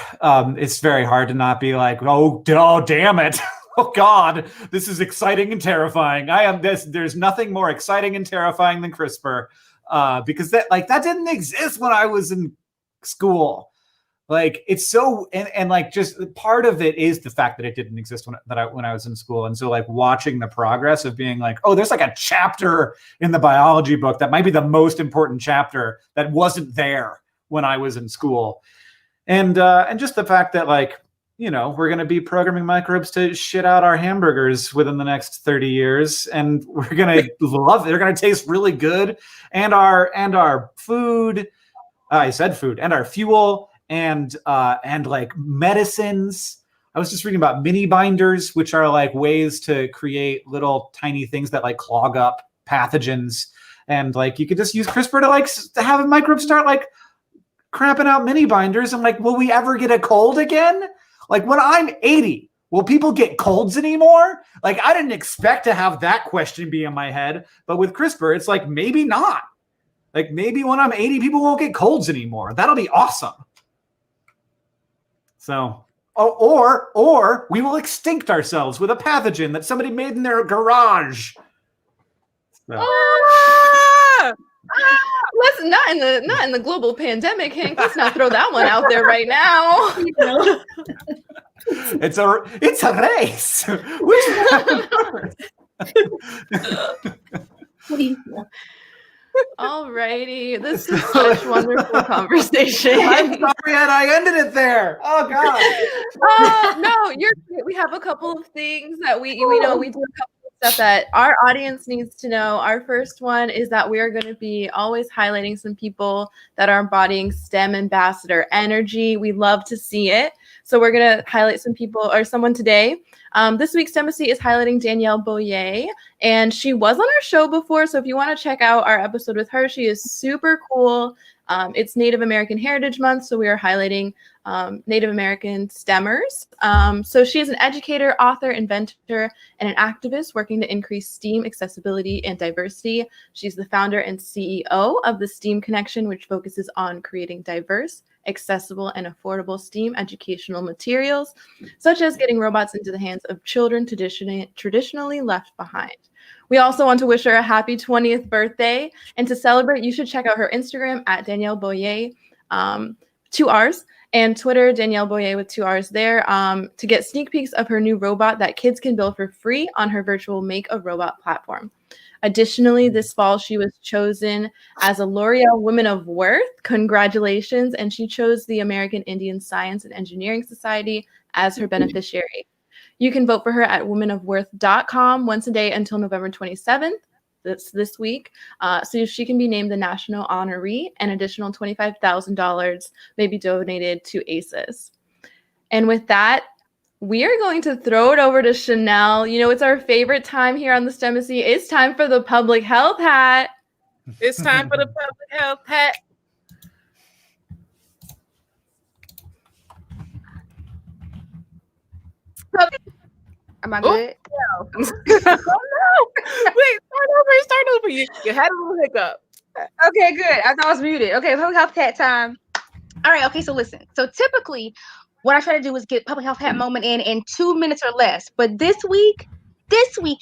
it's very hard to not be like, oh damn it, oh God, this is exciting and terrifying. There's nothing more exciting and terrifying than CRISPR, because that didn't exist when I was in school. Like it's so, and like just part of it is the fact that it didn't exist when I was in school. And so like watching the progress of being like, oh, there's like a chapter in the biology book that might be the most important chapter that wasn't there when I was in school. And just the fact that like, we're going to be programming microbes to shit out our hamburgers within the next 30 years. And we're going to love it. They're going to taste really good. And our food, I said food, and our fuel, and like medicines. I was just reading about mini binders, which are like ways to create little tiny things that like clog up pathogens. And like you could just use CRISPR to have a microbe start like crapping out mini binders. And like, will we ever get a cold again? Like when I'm 80, will people get colds anymore? Like I didn't expect to have that question be in my head, but with CRISPR, it's like maybe not. Like maybe when I'm 80, people won't get colds anymore. That'll be awesome. So, or we will extinct ourselves with a pathogen that somebody made in their garage. So. Let's not in the global pandemic, Hank. Let's not throw that one out there right now. It's a race. Alrighty, this is such wonderful conversation. I'm sorry that I ended it there. Oh God. No, you're great. We have a couple of things that we do a couple of stuff that our audience needs to know. Our first one is that we are going to be always highlighting some people that are embodying STEM ambassador energy. We love to see it. So we're going to highlight some people or someone today. This week's STEMbassy is highlighting Danielle Boyer, and she was on our show before. So if you want to check out our episode with her, she is super cool. It's Native American Heritage Month, so we are highlighting Native American STEMers. So she is an educator, author, inventor, and an activist working to increase STEAM accessibility and diversity. She's the founder and CEO of the STEAM Connection, which focuses on creating diverse, accessible, and affordable STEAM educational materials, such as getting robots into the hands of children traditionally left behind. We also want to wish her a happy 20th birthday. And to celebrate, you should check out her Instagram at Danielle Boyer, 2 R's, and Twitter, Danielle Boyer with 2 R's there, to get sneak peeks of her new robot that kids can build for free on her virtual Make a Robot platform. Additionally, this fall, she was chosen as a L'Oreal Woman of Worth. Congratulations. And she chose the American Indian Science and Engineering Society as her beneficiary. You can vote for her at womanofworth.com once a day until November 27th. That's this week. So she can be named the national honoree, and additional $25,000 may be donated to ACES. And with that, we are going to throw it over to Chanel. You know, it's our favorite time here on the STEMbassy. It's time for the public health hat. It's time for the public health hat. Am I good? Oh no! Wait, start over. You had a little hiccup. Okay, good. I thought I was muted. Okay, public health hat time. All right, okay, so listen. So typically, what I try to do is get public health hat moment in 2 minutes or less. But this week,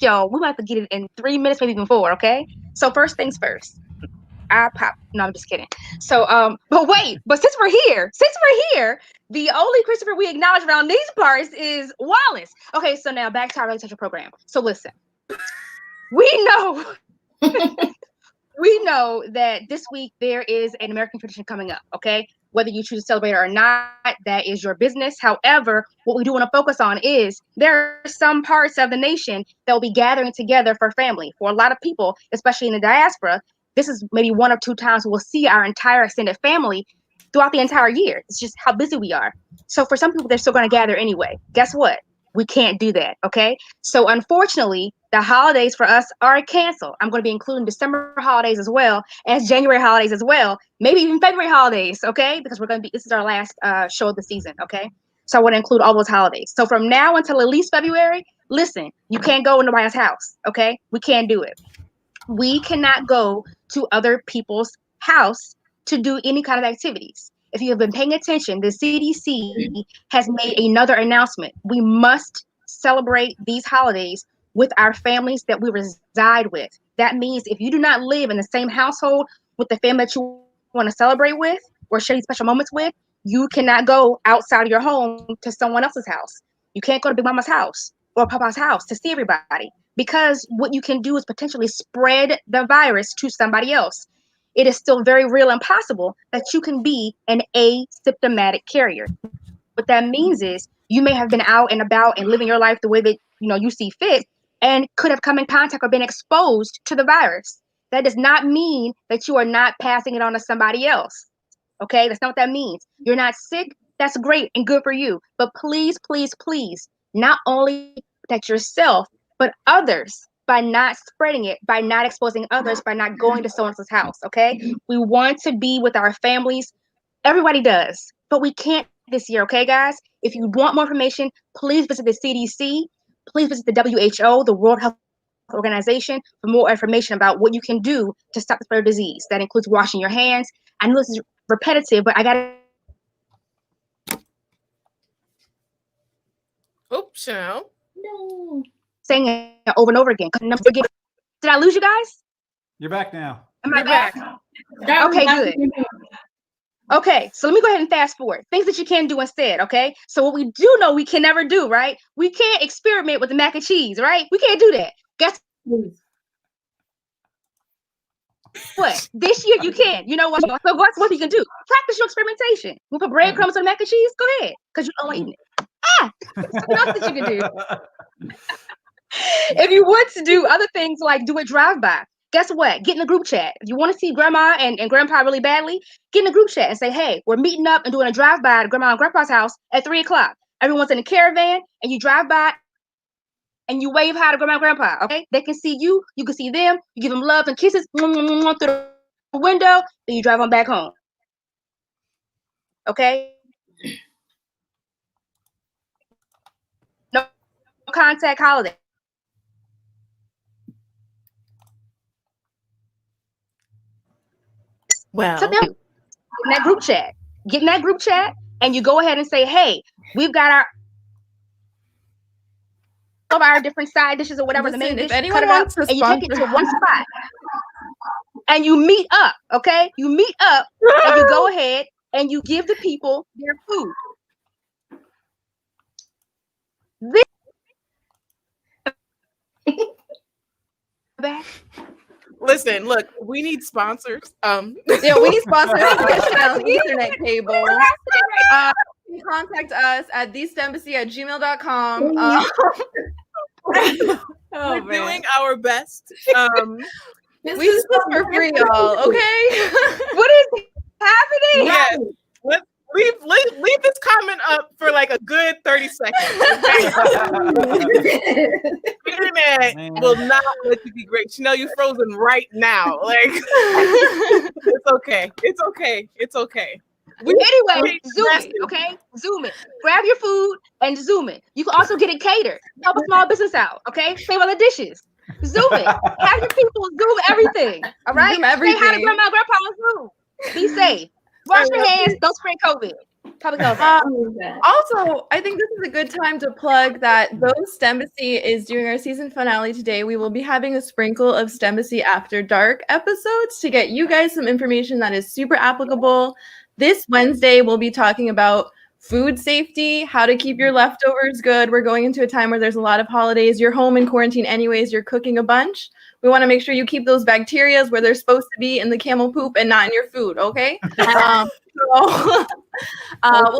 y'all, we might have to get it in 3 minutes, maybe even 4, okay? So first things first. No, I'm just kidding. So, but since we're here, the only Christopher we acknowledge around these parts is Wallace. Okay, so now back to our early program. So listen, we know that this week there is an American tradition coming up, okay? Whether you choose to celebrate it or not, that is your business. However, what we do want to focus on is there are some parts of the nation that will be gathering together for family. For a lot of people, especially in the diaspora, this is maybe 1 or 2 times we'll see our entire extended family throughout the entire year. It's just how busy we are. So for some people, they're still going to gather anyway. Guess what? We can't do that, okay? So unfortunately, the holidays for us are canceled. I'm going to be including December holidays as well as January holidays as well, maybe even February holidays, okay? Because this is our last show of the season, okay? So I want to include all those holidays. So from now until at least February, listen, you can't go in nobody's house, okay? We can't do it. We cannot go to other people's house to do any kind of activities. If you have been paying attention, the CDC has made another announcement. We must celebrate these holidays with our families that we reside with. That means if you do not live in the same household with the family that you want to celebrate with or share these special moments with, you cannot go outside of your home to someone else's house. You can't go to Big Mama's house or Papa's house to see everybody, because what you can do is potentially spread the virus to somebody else. It is still very real and possible that you can be an asymptomatic carrier. What that means is you may have been out and about and living your life the way that you see fit and could have come in contact or been exposed to the virus. That does not mean that you are not passing it on to somebody else. Okay, that's not what that means. You're not sick. That's great and good for you. But please, please, please, not only protect yourself, but others, by not spreading it, by not exposing others, by not going to someone else's house, okay? We want to be with our families. Everybody does, but we can't this year, okay, guys? If you want more information, please visit the CDC. Please visit the WHO, the World Health Organization, for more information about what you can do to stop the spread of disease. That includes washing your hands. I know this is repetitive, but I got to... Oops, Chanel. No. Saying it over and over again. Did I lose you guys? You're back now. Am I back? Okay, good. Okay, so let me go ahead and fast forward. Things that you can do instead, okay? So what we do know we can never do, right? We can't experiment with the mac and cheese, right? We can't do that. Guess what? This year you can. You know what? So what you can do? Practice your experimentation. You put breadcrumbs on the mac and cheese? Go ahead, because you don't want eating it. Something else that you can do. If you want to do other things like do a drive-by, guess what? Get in the group chat. If you want to see grandma and grandpa really badly, get in the group chat and say, hey, we're meeting up and doing a drive-by at grandma and grandpa's house at 3 o'clock. Everyone's in a caravan and you drive by and you wave hi to grandma and grandpa, okay? They can see you, you can see them, you give them love and kisses through the window, then you drive on back home, okay? No contact holiday. Well, So get in that group chat. Get in that group chat, and you go ahead and say, "Hey, we've got our different side dishes or whatever the main dish. If anyone wants to and you take it to one spot, and you meet up. Okay, you meet up, and you go ahead and you give the people their food. listen, look, we need sponsors. Yeah, we need sponsors to get Chanel's Ethernet cable. You can contact us at thestembassy@gmail.com. We're doing our best. We do this for free, y'all. Okay. What is happening? Yes. leave this comment up for like a good 30 seconds. Okay? Internet will not let you be great. Chanel, you frozen right now. Like it's okay. It's okay. It's okay. Anyway, zoom it, okay? Zoom it. Grab your food and zoom it. You can also get it catered. Help a small business out, okay? Save on the dishes. Zoom it. Have your people zoom everything. All right? Zoom everything. Say hi to grandma and grandpa on Zoom. Be safe. Wash your hands. Don't spread COVID. Public health. Also, I think this is a good time to plug that though STEMbassy is doing our season finale today, we will be having a sprinkle of STEMbassy After Dark episodes to get you guys some information that is super applicable. This Wednesday, we'll be talking about food safety, how to keep your leftovers good. We're going into a time where there's a lot of holidays. You're home in quarantine anyways. You're cooking a bunch. We want to make sure you keep those bacteria where they're supposed to be in the camel poop and not in your food, okay? We'll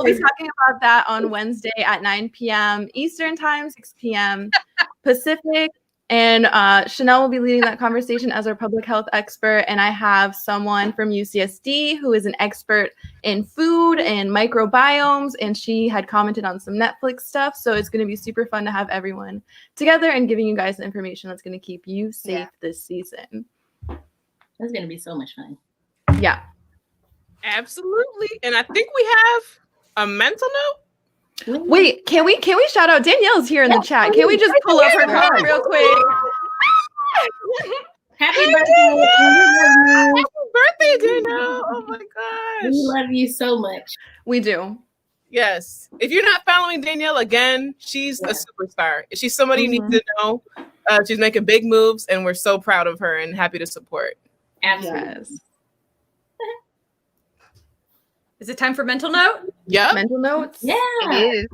be talking about that on Wednesday at 9 p.m. Eastern Time, 6 p.m. Pacific. And Chanel will be leading that conversation as our public health expert. And I have someone from UCSD who is an expert in food and microbiomes. And she had commented on some Netflix stuff. So it's going to be super fun to have everyone together and giving you guys the information that's going to keep you safe this season. That's going to be so much fun. Yeah. Absolutely. And I think we have a mental note. Wait, can we shout out Danielle's here in the chat? Can we just pull up her comment real quick? Happy birthday. Happy birthday, Danielle. Oh my gosh. We love you so much. We do. Yes. If you're not following Danielle again, she's a superstar. She's somebody you need to know. She's making big moves, and we're so proud of her and happy to support. Absolutely. Yes. Is it time for mental note? Yeah. Mental notes? Yeah. It is.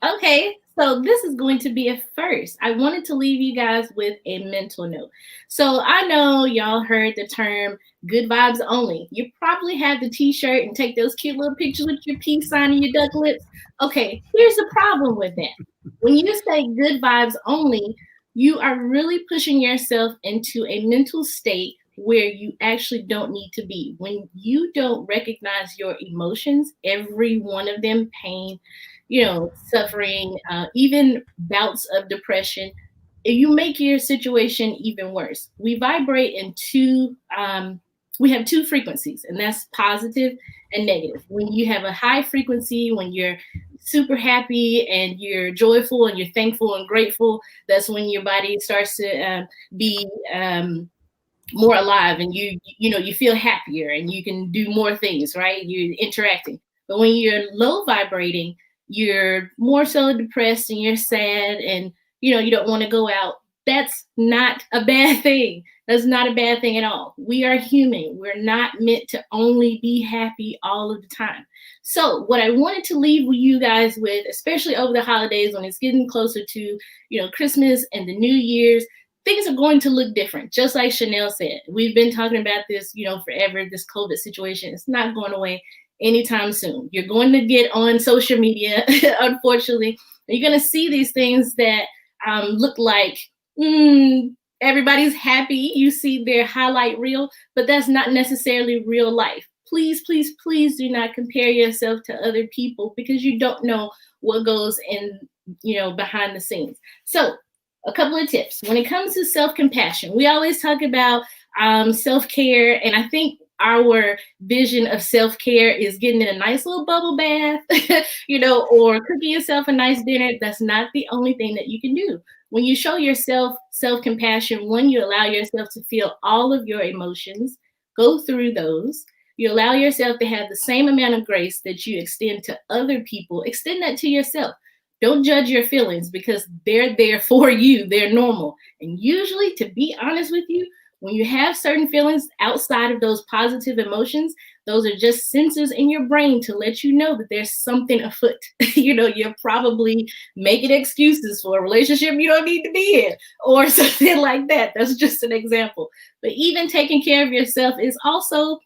Okay, so this is going to be a first. I wanted to leave you guys with a mental note. So I know y'all heard the term good vibes only. You probably have the t-shirt and take those cute little pictures with your peace sign and your duck lips. Okay, here's the problem with that. When you say good vibes only, you are really pushing yourself into a mental state where you actually don't need to be. When you don't recognize your emotions, every one of them, pain, suffering, even bouts of depression, you make your situation even worse. We vibrate in we have two frequencies, and that's positive and negative. When you have a high frequency, when you're super happy and you're joyful and you're thankful and grateful, that's when your body starts to be more alive, and you feel happier and you can do more things, right? You're interacting. But when you're low vibrating, you're more so depressed and you're sad and you don't want to go out. That's not a bad thing. That's not a bad thing at all. We are human. We're not meant to only be happy all of the time. So what I wanted to leave with you guys with, especially over the holidays when it's getting closer to Christmas and the New Year's, things are going to look different. Just like Chanel said, we've been talking about this, forever, this COVID situation. It's not going away anytime soon. You're going to get on social media, unfortunately. You're going to see these things that look like everybody's happy. You see their highlight reel, but that's not necessarily real life. Please, please, please do not compare yourself to other people because you don't know what goes in, behind the scenes. So a couple of tips. When it comes to self-compassion, we always talk about self-care, and I think our vision of self-care is getting in a nice little bubble bath, or cooking yourself a nice dinner. That's not the only thing that you can do. When you show yourself self-compassion, one, you allow yourself to feel all of your emotions, go through those. You allow yourself to have the same amount of grace that you extend to other people. Extend that to yourself. Don't judge your feelings because they're there for you. They're normal. And usually, to be honest with you, when you have certain feelings outside of those positive emotions, those are just sensors in your brain to let you know that there's something afoot. You're probably making excuses for a relationship you don't need to be in or something like that. That's just an example. But even taking care of yourself is also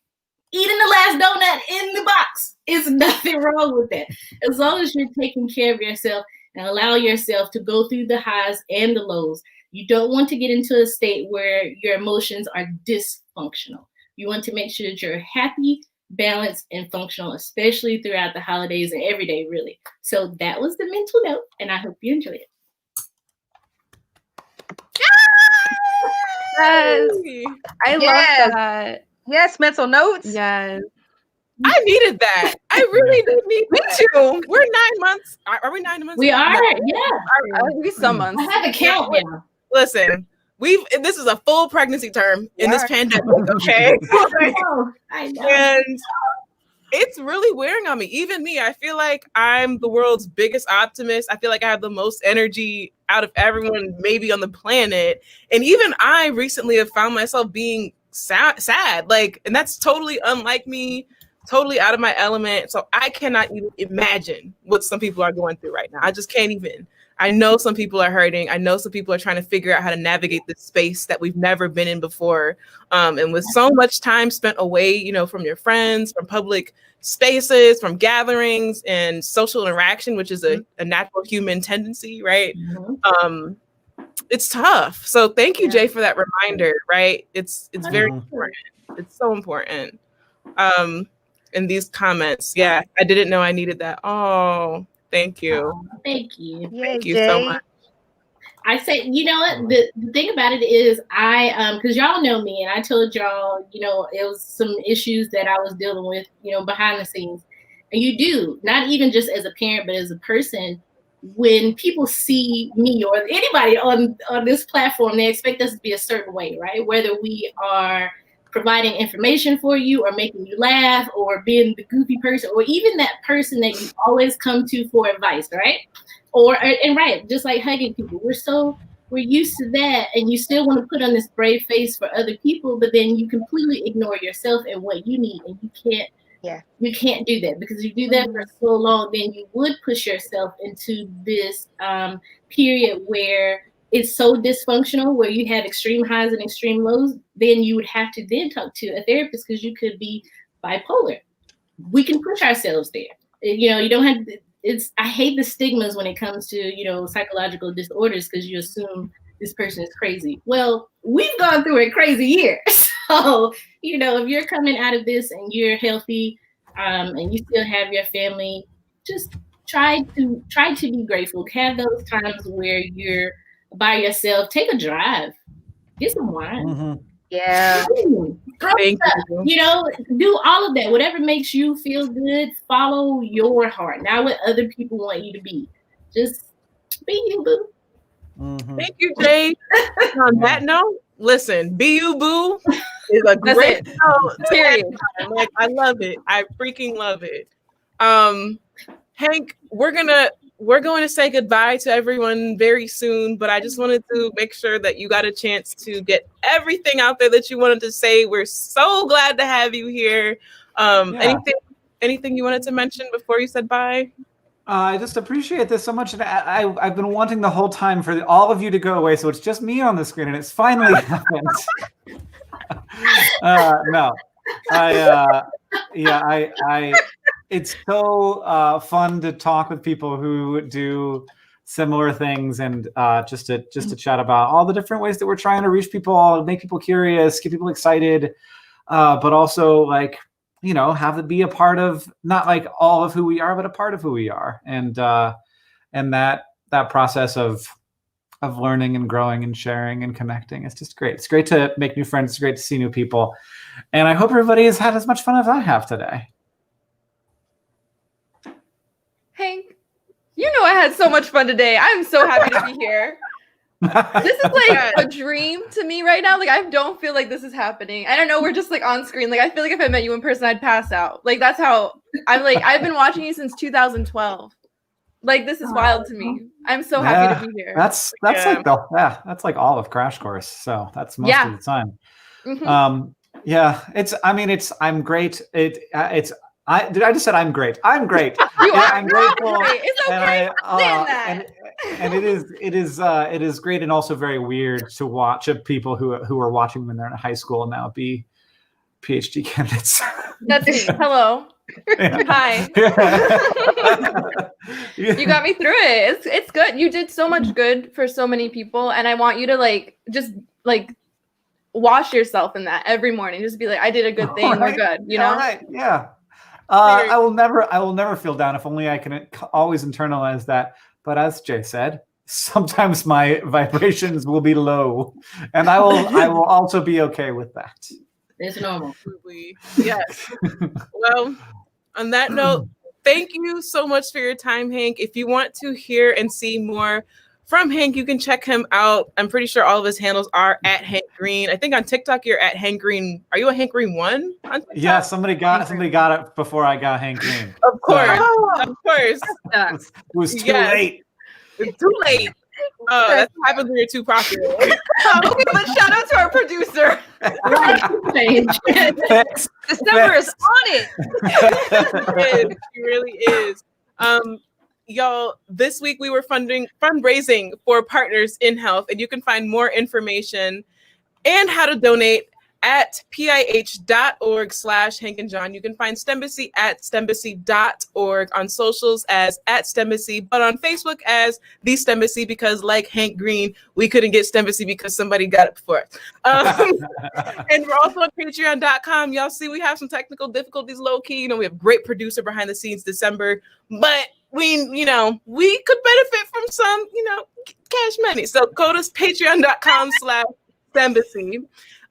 eating the last donut in the box. There's nothing wrong with that. As long as you're taking care of yourself and allow yourself to go through the highs and the lows. You don't want to get into a state where your emotions are dysfunctional. You want to make sure that you're happy, balanced and functional, especially throughout the holidays and every day, really. So that was the mental note, and I hope you enjoy it. Yes. I Yes. love that. Yes, mental notes. Yes. I needed that. I really did need me too. We're 9 months. Are we 9 months? We are, No. yeah. At least some months. I have a count now. Listen, this is a full pregnancy term in this Yeah. pandemic, okay? I know. And it's really wearing on me. Even me, I feel like I'm the world's biggest optimist. I feel like I have the most energy out of everyone maybe on the planet. And even I recently have found myself being sad. Like, and that's totally unlike me, totally out of my element. So I cannot even imagine what some people are going through right now. I just can't even. I know some people are hurting. I know some people are trying to figure out how to navigate this space that we've never been in before. And with so much time spent away, from your friends, from public spaces, from gatherings and social interaction, which is a natural human tendency, right? Mm-hmm. It's tough. So thank you, Jay, for that reminder, right? It's very important. It's so important. In these comments, yeah, I didn't know I needed that. Oh, thank you. Thank you. Yay, Thank you Jay. so much. I say, you know what? The thing about it is, because y'all know me, and I told y'all, it was some issues that I was dealing with, behind the scenes. And you do, not even just as a parent, but as a person, when people see me or anybody on this platform, they expect us to be a certain way, right? Whether we are providing information for you or making you laugh or being the goofy person or even that person that you always come to for advice, right? Right, just like hugging people. We're used to that, and you still want to put on this brave face for other people, but then you completely ignore yourself and what you need, and you can't do that, because if you do that for so long, then you would push yourself into this period where it's so dysfunctional, where you have extreme highs and extreme lows. Then you would have to then talk to a therapist, because you could be bipolar. We can push ourselves there. You don't have to. I hate the stigmas when it comes to, psychological disorders, because you assume this person is crazy. Well, we've gone through a crazy year. So, if you're coming out of this and you're healthy, and you still have your family, just try to be grateful. Have those times where you're by yourself. Take a drive. Get some wine. Mm-hmm. Yeah. Thank you. Do all of that. Whatever makes you feel good, follow your heart, not what other people want you to be. Just be you, boo. Mm-hmm. Thank you, Jay. On that note, listen, Be You Boo is a great show. Period. Like, I love it. I freaking love it. Hank, we're going to say goodbye to everyone very soon, but I just wanted to make sure that you got a chance to get everything out there that you wanted to say. We're so glad to have you here. Anything you wanted to mention before you said bye? I just appreciate this so much, and I've been wanting the whole time for all of you to go away, so it's just me on the screen, and it's finally happened. It's so fun to talk with people who do similar things, and just to chat about all the different ways that we're trying to reach people, make people curious, get people excited, but also have it be a part of, not like all of who we are, but a part of who we are, and that process of learning and growing and sharing and connecting is just great. It's great to make new friends. It's great to see new people, and I hope everybody has had as much fun as I have today. Hank, I had so much fun today. I'm so happy to be here. This is like a dream to me right now. Like, I don't feel like this is happening. I don't know. We're just like on screen. Like, I feel like if I met you in person, I'd pass out. Like, that's how I'm like, I've been watching you since 2012. Like, this is wild to me. I'm so happy to be here. That's like that's like all of Crash Course. So that's most of the time. Mm-hmm. I'm great. I just said I'm great. I'm great. You are. I'm grateful. Great. It's okay. And it is great, and also very weird to watch people who are watching when they're in high school now be PhD candidates. That's me. Hello. Yeah. Hi. You got me through it. It's good. You did so much good for so many people, and I want you to just wash yourself in that every morning. Just be like, I did a good thing. Right. We're good. You know? Right. Yeah. I will never feel down if only I can always internalize that. But as Jay said, sometimes my vibrations will be low, and I will also be okay with that. It's normal. Absolutely. Yes. Well, on that note, thank you so much for your time, Hank. If you want to hear and see more from Hank, you can check him out. I'm pretty sure all of his handles are at Hank Green. I think on TikTok you're at Hank Green. Are you a Hank Green 1 on TikTok? Yeah, somebody got it before I got Hank Green. Of course. Of course. It was too late. It's too late. Oh, that's what happens when you're too popular. Okay, but shout out to our producer. December is on it. It really is. Y'all, this week we were fundraising for partners in health, and you can find more information and how to donate at pih.org/Hank and John. You can find STEMbassy at STEMbassy.org, on socials as at STEMbassy, but on Facebook as the STEMbassy, because like Hank Green, we couldn't get STEMbassy because somebody got it before us. And we're also on patreon.com. Y'all see we have some technical difficulties low key. You know, we have great producer behind the scenes, December, but we could benefit from some, cash money. So go to patreon.com/STEMbassy.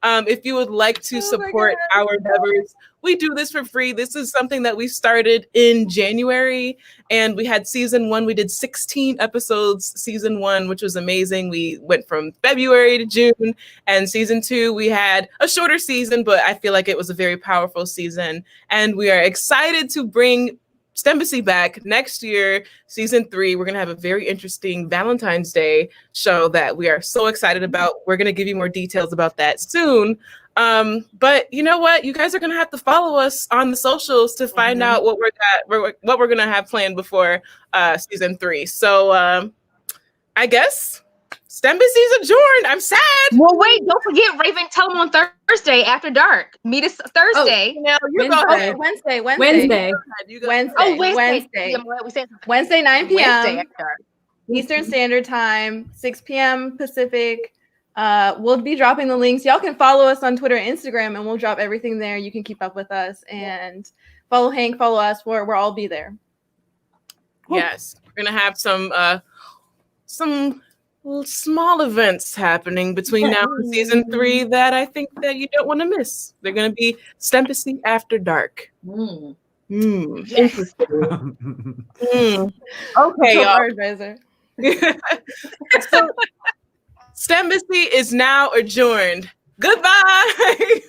If you would like to support our endeavors, we do this for free. This is something that we started in January, and we had season 1. We did 16 episodes, season 1, which was amazing. We went from February to June, and season 2, we had a shorter season, but I feel like it was a very powerful season. And we are excited to bring STEMbassy back next year, season 3. We're going to have a very interesting Valentine's Day show that we are so excited about. We're going to give you more details about that soon. But you know what? You guys are going to have to follow us on the socials to find out what we're going to have planned before season 3. So I guess STEMbassy's adjourned. I'm sad. Well, wait, don't forget, Raven, tell them on Thursday after dark. Meet us Thursday. Wednesday. Wednesday. Oh, Wednesday. Wednesday. We said Wednesday, 9 p.m. Wednesday after dark. Eastern Standard Time, 6 p.m. Pacific. We'll be dropping the links. Y'all can follow us on Twitter and Instagram, and we'll drop everything there. You can keep up with us and follow Hank, follow us. We'll all be there. Yes, we're gonna have some small events happening between now and season 3 that I think that you don't want to miss. They're gonna be STEMbassy After Dark. Interesting. Okay, y'all. So, STEMbassy is now adjourned. Goodbye.